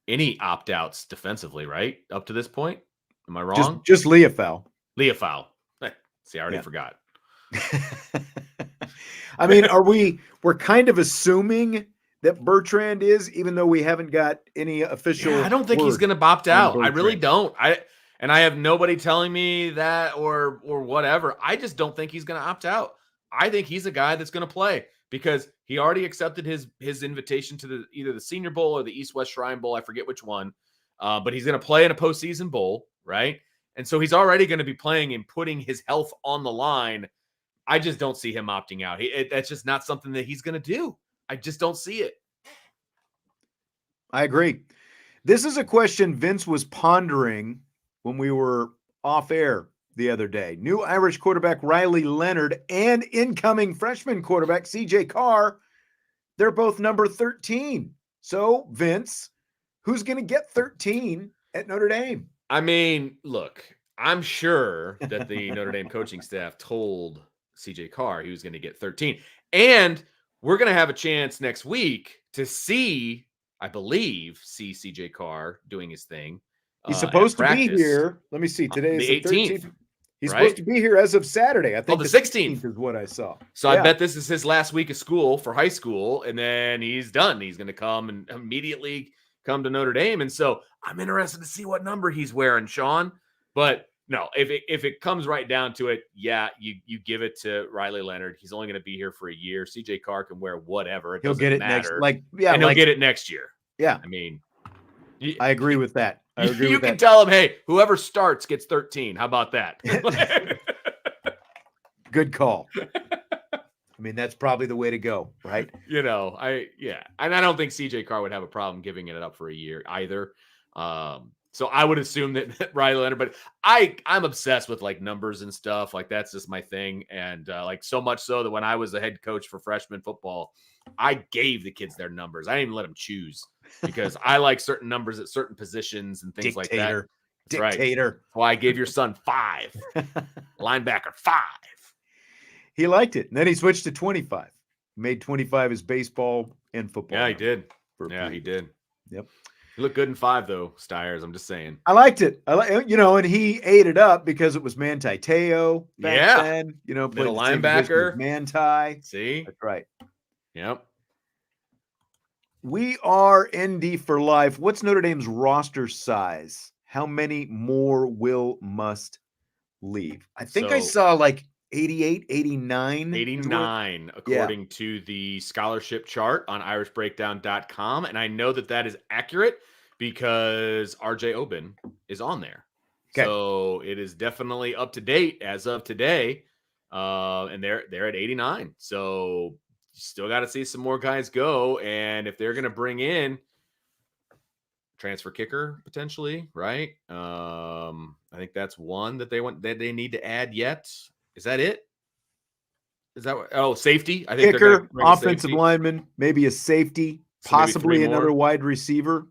any opt-outs defensively, right? Up to this point. Am I wrong? Just Leofow. See, I already forgot. I mean, we're kind of assuming that Bertrand is, even though we haven't got any official. Yeah, I don't think he's going to opt out. I really don't. I have nobody telling me that or whatever. I just don't think he's going to opt out. I think he's a guy that's going to play because he already accepted his invitation to either the Senior Bowl or the East-West Shrine Bowl. I forget which one, but he's going to play in a postseason bowl, right? And so he's already going to be playing and putting his health on the line. I just don't see him opting out. That's just not something that he's going to do. I just don't see it. I agree. This is a question Vince was pondering when we were off air the other day. New Irish quarterback Riley Leonard and incoming freshman quarterback CJ Carr, they're both number 13. So, Vince, who's going to get 13 at Notre Dame? I mean, look, I'm sure that the Notre Dame coaching staff told CJ Carr he was going to get 13. And we're going to have a chance next week to see CJ Carr doing his thing. He's supposed to be here. Let me see. Today is the 13th. He's supposed to be here as of Saturday. I think the 16th is what I saw. So I bet this is his last week of school for high school, and then he's done. He's going to come and immediately come to Notre Dame. And so I'm interested to see what number he's wearing, Sean. But no, if it comes right down to it, you give it to Riley Leonard. He's only going to be here for a year. CJ Carr can wear whatever. He'll get it matter. next. He'll get it next year. Yeah. I mean, I agree with that. You can tell him, hey, whoever starts gets 13. How about that? Good call. I mean, that's probably the way to go, right? And I don't think CJ Carr would have a problem giving it up for a year either. So I would assume that Riley Leonard, but I'm obsessed with like numbers and stuff. Like that's just my thing. And like so much so that when I was the head coach for freshman football, I gave the kids their numbers. I didn't even let them choose because I like certain numbers at certain positions and things like that. Dictator. Right. Well, I gave your son 5, linebacker 5. He liked it. And then he switched to 25. Made 25 his baseball and football. Yeah, he did. He did. Yep. You look good in 5 though, Stiers. I'm just saying. I liked it. And he ate it up because it was Manti Te'o back then. Middle linebacker. Manti. See? That's right. Yep. We are ND for life. What's Notre Dame's roster size? How many more must leave? I think I saw like 88, 89. 89, according to the scholarship chart on irishbreakdown.com. And I know that is accurate because RJ Oben is on there. Okay. So it is definitely up to date as of today. And they're at 89. So you still got to see some more guys go. And if they're going to bring in transfer kicker potentially, right? I think that's one that they need to add yet. Is that it? Is that what? Oh, safety? I think kicker, offensive lineman, maybe a safety, so possibly another wide receiver.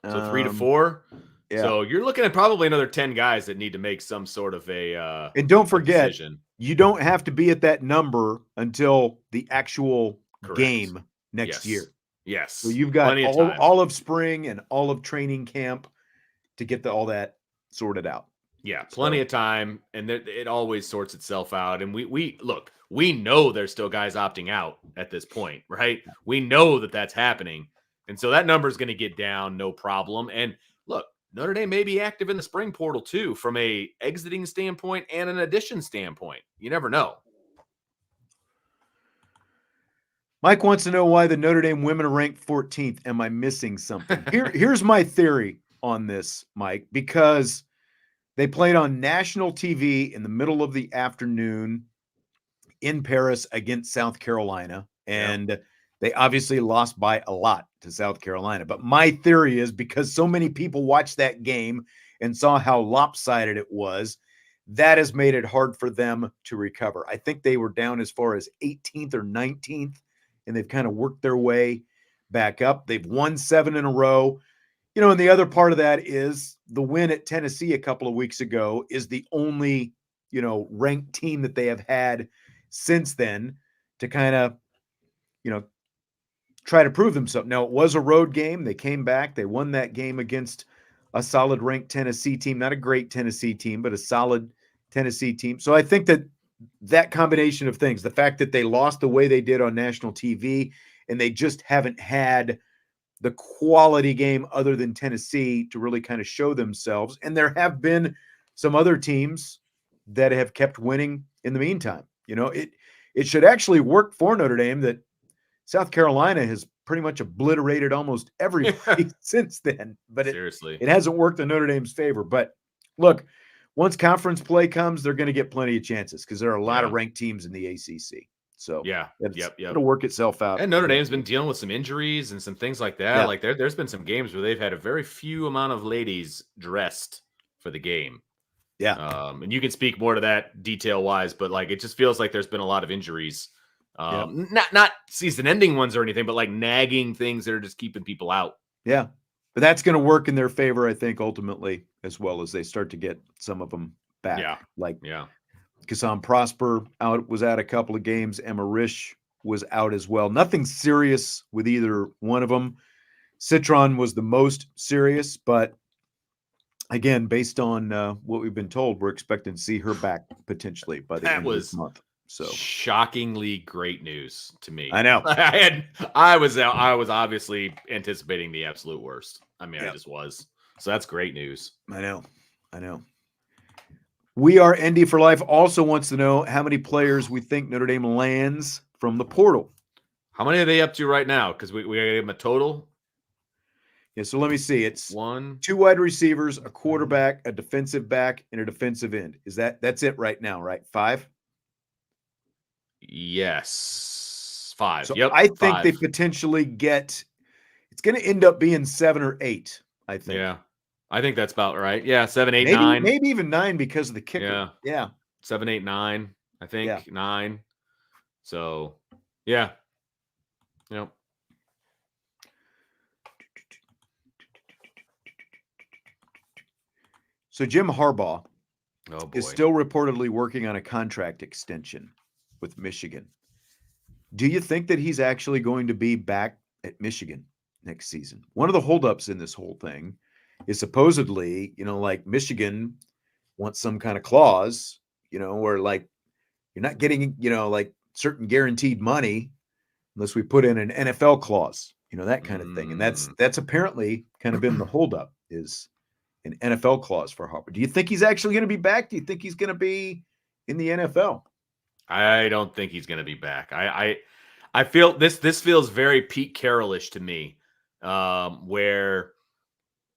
So 3 to 4. Yeah. So you're looking at probably another 10 guys that need to make some sort of a and don't forget, decision. You don't have to be at that number until the actual game next year. Yes. So you've got all of spring and all of training camp to get all that sorted out. Yeah, plenty of time, and it always sorts itself out. And we know there's still guys opting out at this point, right? We know that that's happening, and so that number is going to get down, no problem. And look, Notre Dame may be active in the spring portal too, from a exiting standpoint and an addition standpoint. You never know. Mike wants to know why the Notre Dame women are ranked 14th. Am I missing something? Here's my theory on this, Mike, because they played on national TV in the middle of the afternoon in Paris against South Carolina, and they obviously lost by a lot to South Carolina. But my theory is because so many people watched that game and saw how lopsided it was, that has made it hard for them to recover. I think they were down as far as 18th or 19th, and they've kind of worked their way back up. They've won 7 in a row. And the other part of that is the win at Tennessee a couple of weeks ago is the only, ranked team that they have had since then to kind of, try to prove themselves. Now, it was a road game. They came back. They won that game against a solid ranked Tennessee team, not a great Tennessee team, but a solid Tennessee team. So I think that combination of things, the fact that they lost the way they did on national TV and they just haven't had the quality game other than Tennessee to really kind of show themselves. And there have been some other teams that have kept winning in the meantime. it should actually work for Notre Dame that South Carolina has pretty much obliterated almost everybody since then, but Seriously. it hasn't worked in Notre Dame's favor. But look, once conference play comes, they're going to get plenty of chances because there are a lot of ranked teams in the ACC. So it'll work itself out. And Notre Dame's been dealing with some injuries and some things like that. Yeah. Like there's been some games where they've had a very few amount of ladies dressed for the game. Yeah. And you can speak more to that detail wise, but like it just feels like there's been a lot of injuries. Not season ending ones or anything, but like nagging things that are just keeping people out. Yeah. But that's going to work in their favor, I think, ultimately, as well as they start to get some of them back. Yeah. Kassam Prosper was out a couple of games. Emma Risch was out as well. Nothing serious with either one of them. Citron was the most serious, but again, based on what we've been told, we're expecting to see her back potentially by the end of this month. So shockingly great news to me. I know. I was obviously anticipating the absolute worst. I mean, I just was. So that's great news. I know. We Are ND for Life also wants to know how many players we think Notre Dame lands from the portal. How many are they up to right now? Because we got to give them a total. Yeah, so let me see. It's 1, 2 wide receivers, a quarterback, a defensive back, and a defensive end. That's it right now, right? 5? Yes. 5. So yep. I think 5. they potentially get. It's going to end up being 7 or 8. I think. Yeah. I think that's about right. Yeah, 7, 8, 9. Maybe even 9 because of the kicker. Yeah. 7, 8, 9. I think 9. So, yeah. Yep. So Jim Harbaugh is still reportedly working on a contract extension with Michigan. Do you think that he's actually going to be back at Michigan next season? One of the holdups in this whole thing is supposedly, like Michigan wants some kind of clause, where like you're not getting, like certain guaranteed money unless we put in an NFL clause, that kind of thing. And that's apparently kind of been the holdup is an NFL clause for Harbaugh. Do you think he's actually going to be back? Do you think he's going to be in the NFL? I don't think he's going to be back. I feel this feels very Pete Carroll-ish to me, where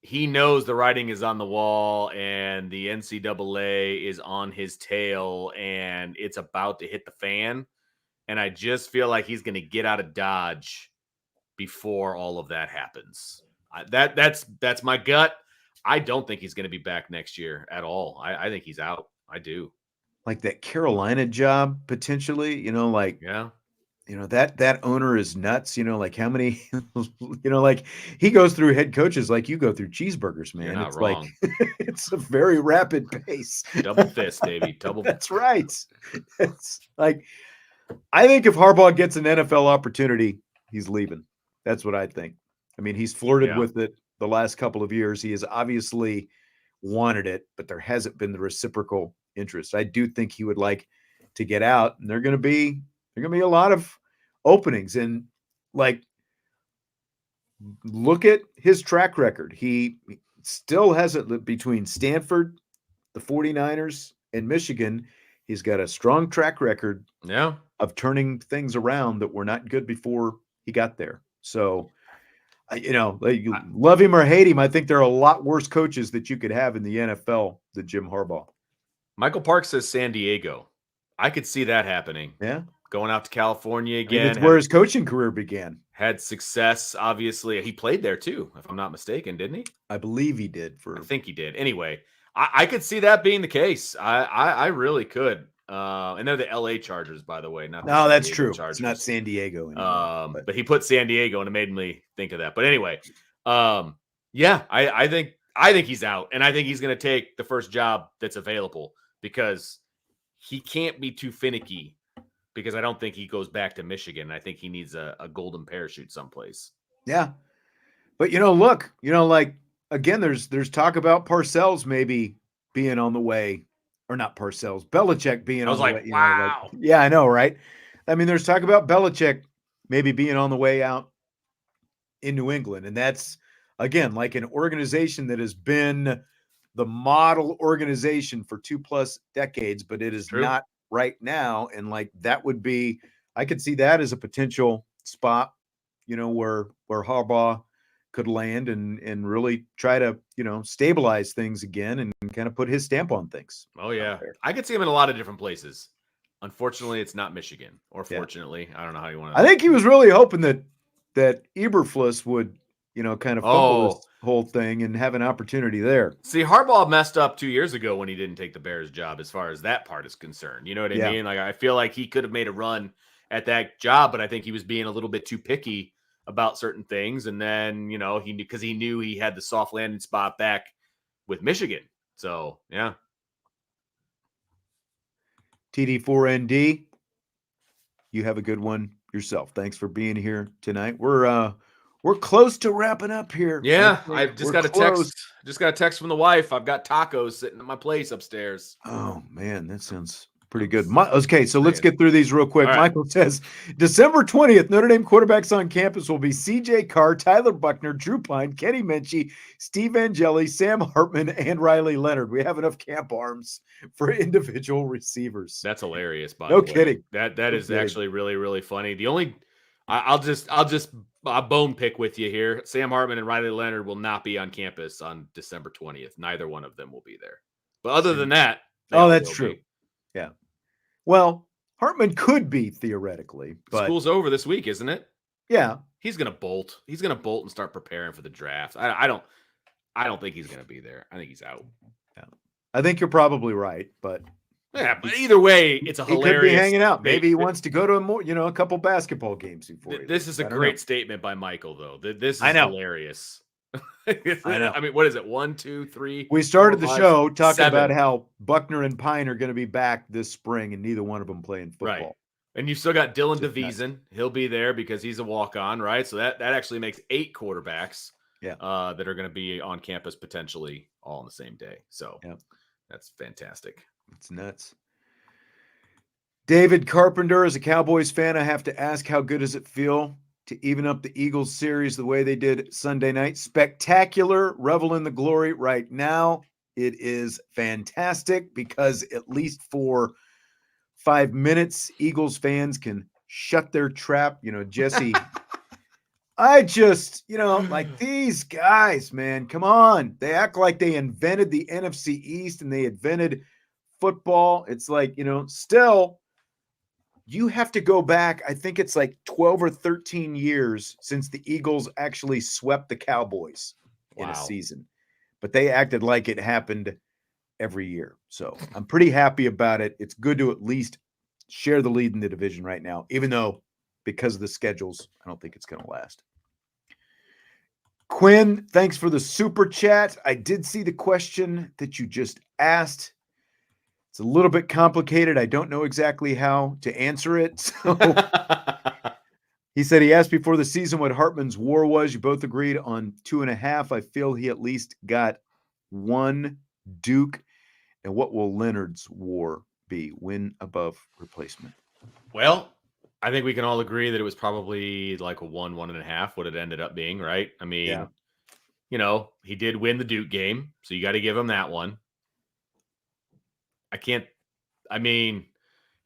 he knows the writing is on the wall and the NCAA is on his tail and it's about to hit the fan. And I just feel like he's going to get out of Dodge before all of that happens. That's my gut. I don't think he's going to be back next year at all. I think he's out. I do. Like that Carolina job potentially, that owner is nuts. Like how many, like he goes through head coaches like you go through cheeseburgers, man. You're not it's wrong. Like it's a very rapid pace. Double fist, baby. Double. That's right. It's like I think if Harbaugh gets an NFL opportunity, he's leaving. That's what I think. I mean, he's flirted with it the last couple of years. He has obviously wanted it, but there hasn't been the reciprocal interest. I do think he would like to get out, and there are going to be a lot of openings. And like, look at his track record. He still has it between Stanford, the 49ers, and Michigan. He's got a strong track record of turning things around that were not good before he got there. So, you love him or hate him, I think there are a lot worse coaches that you could have in the NFL than Jim Harbaugh. Michael Parks says San Diego. I could see that happening. Yeah. Going out to California again. That's where his coaching career began. Had success, obviously. He played there too, if I'm not mistaken, didn't he? I believe he did. I think he did. Anyway, I could see that being the case. I really could. And they're the LA Chargers, by the way. Not no, that's true. Chargers. It's not San Diego anymore. But he put San Diego, and it made me think of that. But anyway, I think he's out, and I think he's going to take the first job that's available because he can't be too finicky. Because I don't think he goes back to Michigan. I think he needs a golden parachute someplace. Yeah, but look, like again, there's talk about Parcells maybe being on the way. Or not Parcells, Belichick being on the way. Wow. Yeah, I know, right? I mean, there's talk about Belichick maybe being on the way out in New England. And that's, again, like an organization that has been the model organization for 2+ decades, but it is not right now. And like that would be, I could see that as a potential spot, where Harbaugh could land and really try to, stabilize things again and kind of put his stamp on things. Oh out yeah, there. I could see him in a lot of different places. Unfortunately, it's not Michigan, or Yeah. fortunately, I don't know how you want I to. think he was really hoping that Eberflus would, kind of fumble Oh, this whole thing and have an opportunity there. see, Harbaugh messed up 2 years ago when he didn't take the Bears job, as far as that part is concerned. You know what I Yeah. mean? Like, I feel like he could have made a run at that job, but I think he was being a little bit too picky about certain things. And then, because he knew he had the soft landing spot back with Michigan. So, yeah. TD4ND, you have a good one yourself. Thanks for being here tonight. We're close to wrapping up here. Yeah, I I think just we're got a close. text. Just got a text from the wife. I've got tacos sitting at my place upstairs. Oh man, that sounds pretty I'm good. Okay, so let's saying. get through these real quick. All right. Michael says December 20th, Notre Dame quarterbacks on campus will be CJ Carr, Tyler Buckner, Drew Pine, Kenny Minchie, Steve Angeli, Sam Hartman, and Riley Leonard. We have enough camp arms for individual receivers. That's hilarious, by No the way. kidding. That No is kidding. actually really, really funny. The only I'll just bone pick with you here. Sam Hartman and Riley Leonard will not be on campus on December 20th. Neither one of them will be there. But other than that, they all that's will true. be. Yeah. Well, Hartman could be theoretically, but School's over this week, isn't it? yeah, He's gonna bolt. He's gonna bolt and start preparing for the draft. I don't think he's gonna be there. I think he's out. yeah. I think you're probably right, but Yeah, but either way, it's a he hilarious. could be hanging out. Maybe he wants to go to a couple basketball games before. This is a great statement by Michael, though. This is hilarious. I know. I mean, what is it? 1, 2, 3. We started 4, the 5, show talking 7. about how Buckner and Pine are going to be back this spring, and neither one of them playing football. Right. And you've still got Dylan Just DeViesen. He'll be there because he's a walk-on, right? So that actually makes 8 quarterbacks that are going to be on campus potentially all on the same day. So that's fantastic. It's nuts. David Carpenter, as a Cowboys fan, I have to ask, how good does it feel to even up the Eagles series the way they did Sunday night? Spectacular. Revel in the glory right now. It is fantastic because at least for 5 minutes, Eagles fans can shut their trap. Jesse, I just, like these guys, man, come on. They act like they invented the NFC East and they invented football. It's like, still, you have to go back. I think it's like 12 or 13 years since the Eagles actually swept the Cowboys in a season, but they acted like it happened every year. So I'm pretty happy about it. It's good to at least share the lead in the division right now, even though because of the schedules, I don't think it's going to last. Quinn, thanks for the super chat. I did see the question that you just asked. It's a little bit complicated. I don't know exactly how to answer it. So he said he asked before the season what Hartman's WAR was. You both agreed on 2.5. I feel he at least got 1 Duke. And what will Leonard's WAR be? Win above replacement. Well, I think we can all agree that it was probably like a 1.5, what it ended up being, right? I mean, he did win the Duke game, so you got to give him that one. He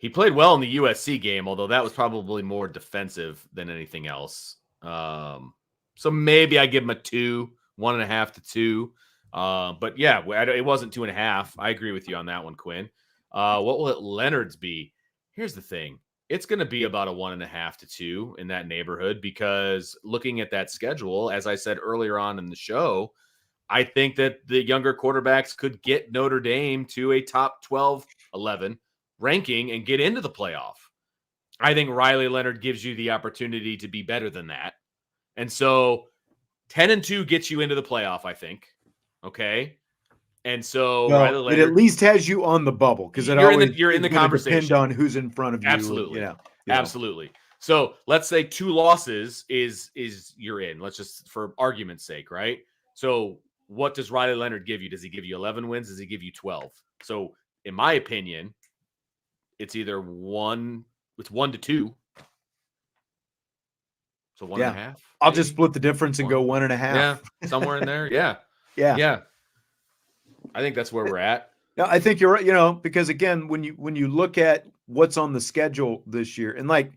played well in the USC game, although that was probably more defensive than anything else. So maybe I give him a 2, 1.5 to 2. But yeah, it wasn't 2.5. I agree with you on that one, Quinn. What will it Leonard's be? Here's the thing. It's going to be about a 1.5 to 2 in that neighborhood, because looking at that schedule, as I said earlier on in the show, I think that the younger quarterbacks could get Notre Dame to a top 12, 11 ranking and get into the playoff. I think Riley Leonard gives you the opportunity to be better than that. And so 10-2 gets you into the playoff, I think. Okay. And so Riley Leonard, it at least has you on the bubble, because you're in the conversation. Depend on who's in front of you. Absolutely. Absolutely. So let's say 2 losses is you're in. Let's just, for argument's sake, right? So what does Riley Leonard give you? Does he give you 11 wins? Does he give you 12? So in my opinion, it's either 1 to 2. So 1.5. I'll just split the difference and go 1.5. Yeah, somewhere in there. Yeah. Yeah. I think that's where we're at. Yeah, I think you're right, because again, when you look at what's on the schedule this year, and like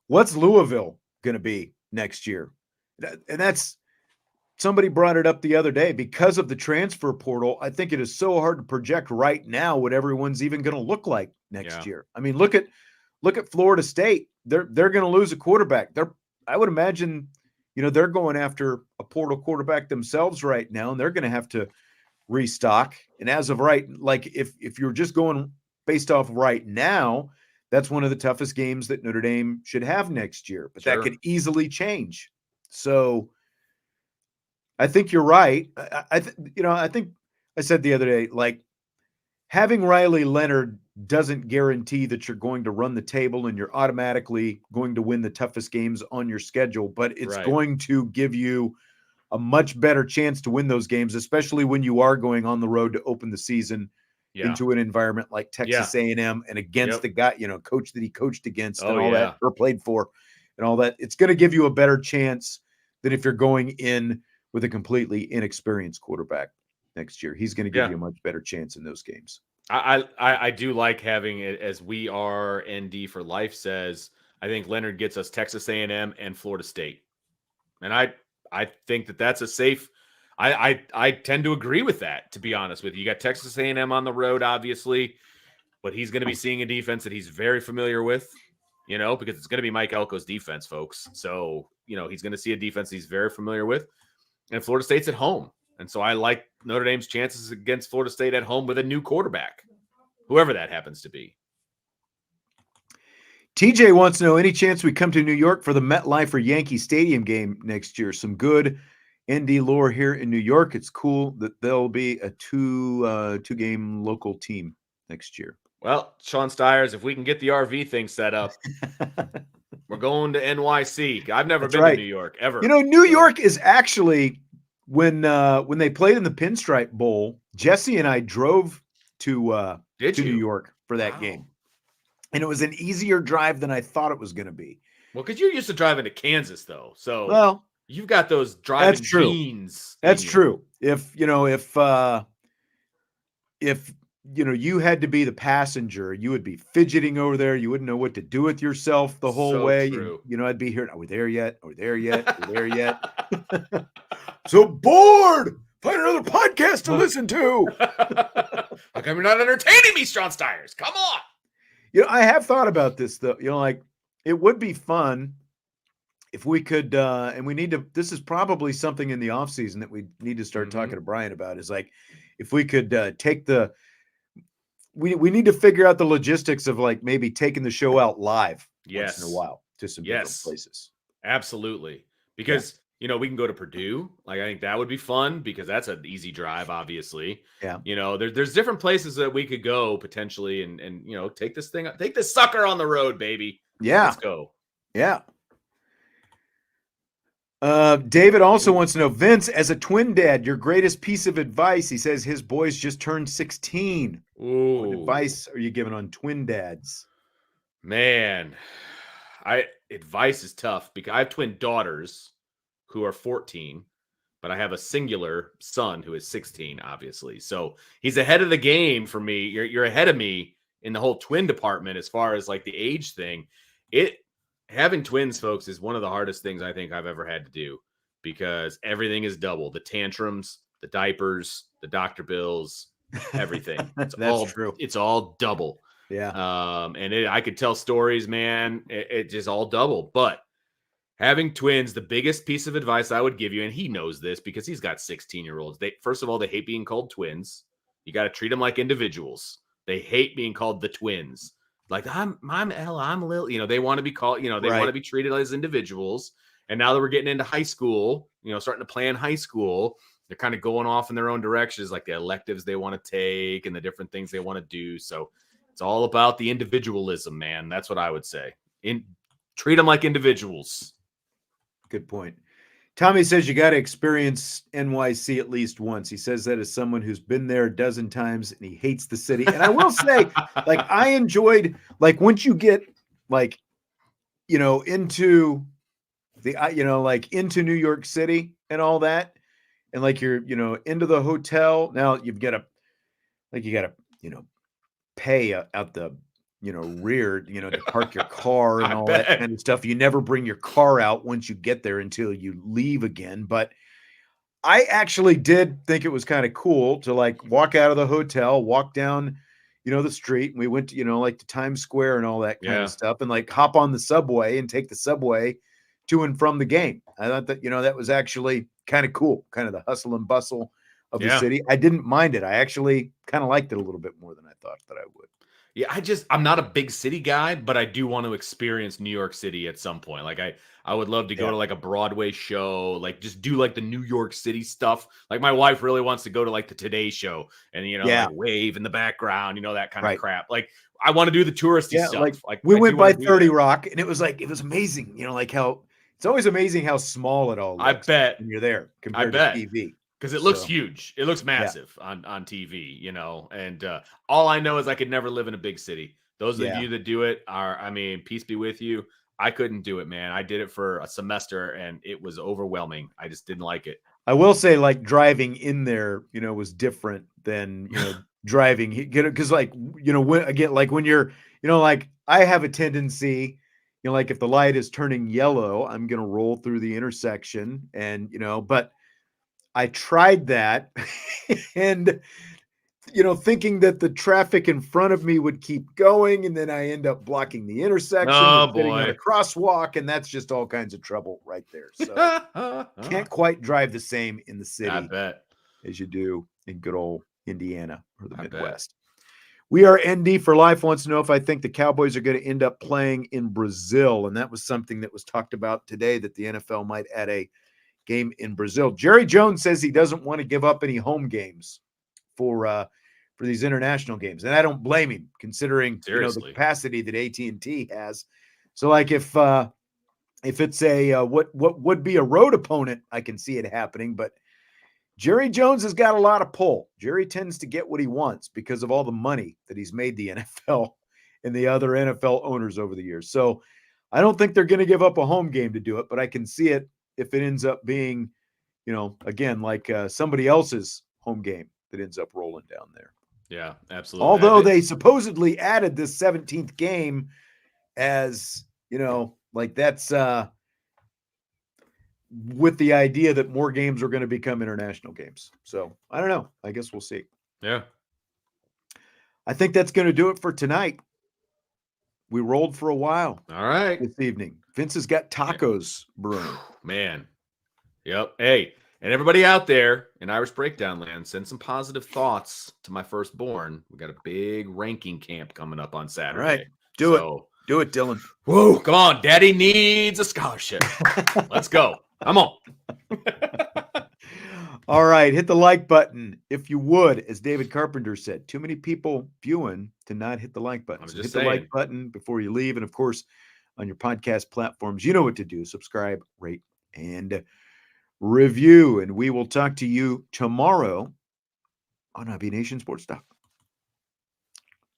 what's Louisville going to be next year? And that's somebody brought it up the other day because of the transfer portal. I think it is so hard to project right now what everyone's even going to look like next Yeah, year. I mean, look at Florida State. They're going to lose a quarterback. I would imagine, they're going after a portal quarterback themselves right now, and they're going to have to restock. And as of right, like if you're just going based off right now, that's one of the toughest games that Notre Dame should have next year. But that could sure. easily change. So I think you're right. I think I said the other day, like having Riley Leonard doesn't guarantee that you're going to run the table and you're automatically going to win the toughest games on your schedule, but it's Right. going to give you a much better chance to win those games, especially when you are going on the road to open the season Yeah. into an environment like Yeah. Texas A&M and against Yep. the guy, coach that he coached against and Oh all that yeah. or played for and all that. It's going to give you a better chance than if you're going in with a completely inexperienced quarterback next year. He's going to give Yeah. you a much better chance in those games. I do like having it as we are ND for life says. I think Leonard gets us Texas A&M and Florida State, and I think that that's a safe. I tend to agree with that. To be honest with you, you got Texas A&M on the road, obviously, but he's going to be seeing a defense that he's very familiar with. Because it's going to be Mike Elko's defense, folks. So he's going to see a defense he's very familiar with, and Florida State's at home. And so I like Notre Dame's chances against Florida State at home with a new quarterback, whoever that happens to be. TJ wants to know any chance we come to New York for the MetLife or Yankee Stadium game next year. Some good ND lore here in New York. It's cool that there'll be a two game local team next year. Well, Sean Stiers, if we can get the RV thing set up, we're going to NYC. I've never That's been right. to New York ever. New York is actually when they played in the Pinstripe Bowl. Jesse and I drove to New York for that game, and it was an easier drive than I thought it was going to be. Well, because you're used to driving to Kansas, though, so Well, you've got those driving that's true. genes. That's true. If you had to be the passenger, you would be fidgeting over there. You wouldn't know what to do with yourself the whole way. True. I'd be here. Are we there yet? Are we there yet? Are we there yet? So bored. Find another podcast to listen to. How come you're not entertaining me, Sean Stiers? Come on. I have thought about this though. Like it would be fun if we could, and we need to. This is probably something in the off season that we need to start talking to Brian about. Is like if we could take the. We need to figure out the logistics of like maybe taking the show out live once in a while to some different places. Absolutely. Because, we can go to Purdue. Like, I think that would be fun because that's an easy drive, obviously. Yeah. There's different places that we could go potentially and take this sucker on the road, baby. Yeah. Let's go. Yeah. David also wants to know, Vince, as a twin dad, your greatest piece of advice. He says his boys just turned 16. Ooh. What advice are you giving on twin dads? Man, advice is tough because I have twin daughters who are 14, but I have a singular son who is 16, obviously. So he's ahead of the game for me. You're ahead of me in the whole twin department as far as like the age thing. Having twins, folks, is one of the hardest things I think I've ever had to do because everything is double. The tantrums, the diapers, the doctor bills, everything. That's true. It's all double. Yeah. I could tell stories, man. It just all double. But having twins, the biggest piece of advice I would give you, and he knows this because he's got 16-year-olds. First of all, they hate being called twins. You got to treat them like individuals. They hate being called the twins. Like I'm Ella, I'm Lil. They want to be called. They want to be treated as individuals. And now that we're getting into high school, starting to plan high school, they're kind of going off in their own directions, like the electives they want to take and the different things they want to do. So it's all about the individualism, man. That's what I would say. Treat them like individuals. Good point. Tommy says you got to experience NYC at least once. He says that as someone who's been there a dozen times and he hates the city. And I will say, like, I enjoyed, like, once you get, like, into into New York City and all that, and like you're, into the hotel. Now you got to pay out the, rear, to park your car and I all that bet. kind of stuff. You never bring your car out once you get there until you leave again. But I actually did think it was kind of cool to like walk out of the hotel, walk down, the street. And we went to, like to Times Square and all that kind Yeah. of stuff, and like hop on the subway and take the subway to and from the game. I thought that, that was actually kind of cool, kind of the hustle and bustle of the Yeah. city. I didn't mind it. I actually kind of liked it a little bit more than I thought that I would. Yeah, I'm not a big city guy, but I do want to experience New York City at some point. Like I would love to go Yeah. to like a Broadway show, like just do like the New York City stuff. Like my wife really wants to go to like the Today Show and Yeah. like wave in the background, that kind of Right. crap. Like I want to do the touristy Yeah, stuff. Like we I went do wanna by do 30 that. Rock, and it was amazing, like how it's always amazing how small it all I looks bet. when you're there I compared to bet. TV. Because it looks So, huge. It looks massive on TV, and all I know is I could never live in a big city. Those of yeah. you that do it peace be with you. I couldn't do it, man. I did it for a semester and it was overwhelming. I just didn't like it. I will say, like, driving in there, was different than, driving because, like, when you're, like, I have a tendency, like if the light is turning yellow, I'm gonna roll through the intersection, and but I tried that and thinking that the traffic in front of me would keep going, and then I end up blocking the intersection or Oh sitting on a boy. crosswalk, and that's just all kinds of trouble right there. So can't quite drive the same in the I city bet. as you do in good old Indiana or the I bet. Midwest. We are ND for Life wants to know if I think the Cowboys are going to end up playing in Brazil, and that was something that was talked about today, that the NFL might add a game in Brazil. Jerry Jones says he doesn't want to give up any home games for these international games, and I don't blame him, considering the Seriously. capacity that AT&T has. So, like, if it's a what would be a road opponent, I can see it happening. But Jerry Jones has got a lot of pull. Jerry tends to get what he wants because of all the money that he's made the NFL and the other NFL owners over the years. So I don't think they're going to give up a home game to do it, but I can see it if it ends up being, again, like somebody else's home game that ends up rolling down there. Yeah, absolutely. Although they supposedly added this 17th game as, like that's with the idea that more games are going to become international games. So I don't know. I guess we'll see. Yeah. I think that's going to do it for tonight. We rolled for a while. All right. This evening. Vince has got tacos brewing. Man. Yep. Hey, and everybody out there in Irish Breakdown Land, send some positive thoughts to my firstborn. We got a big ranking camp coming up on Saturday. All right. Do it, Dylan. Whoa, come on. Daddy needs a scholarship. Let's go. Come on. All right. Hit the like button if you would. As David Carpenter said, too many people viewing to not hit the like button. So hit the like button before you leave. And of course, on your podcast platforms, you know what to do. Subscribe, rate, and review. And we will talk to you tomorrow on IB Nation Sports Talk.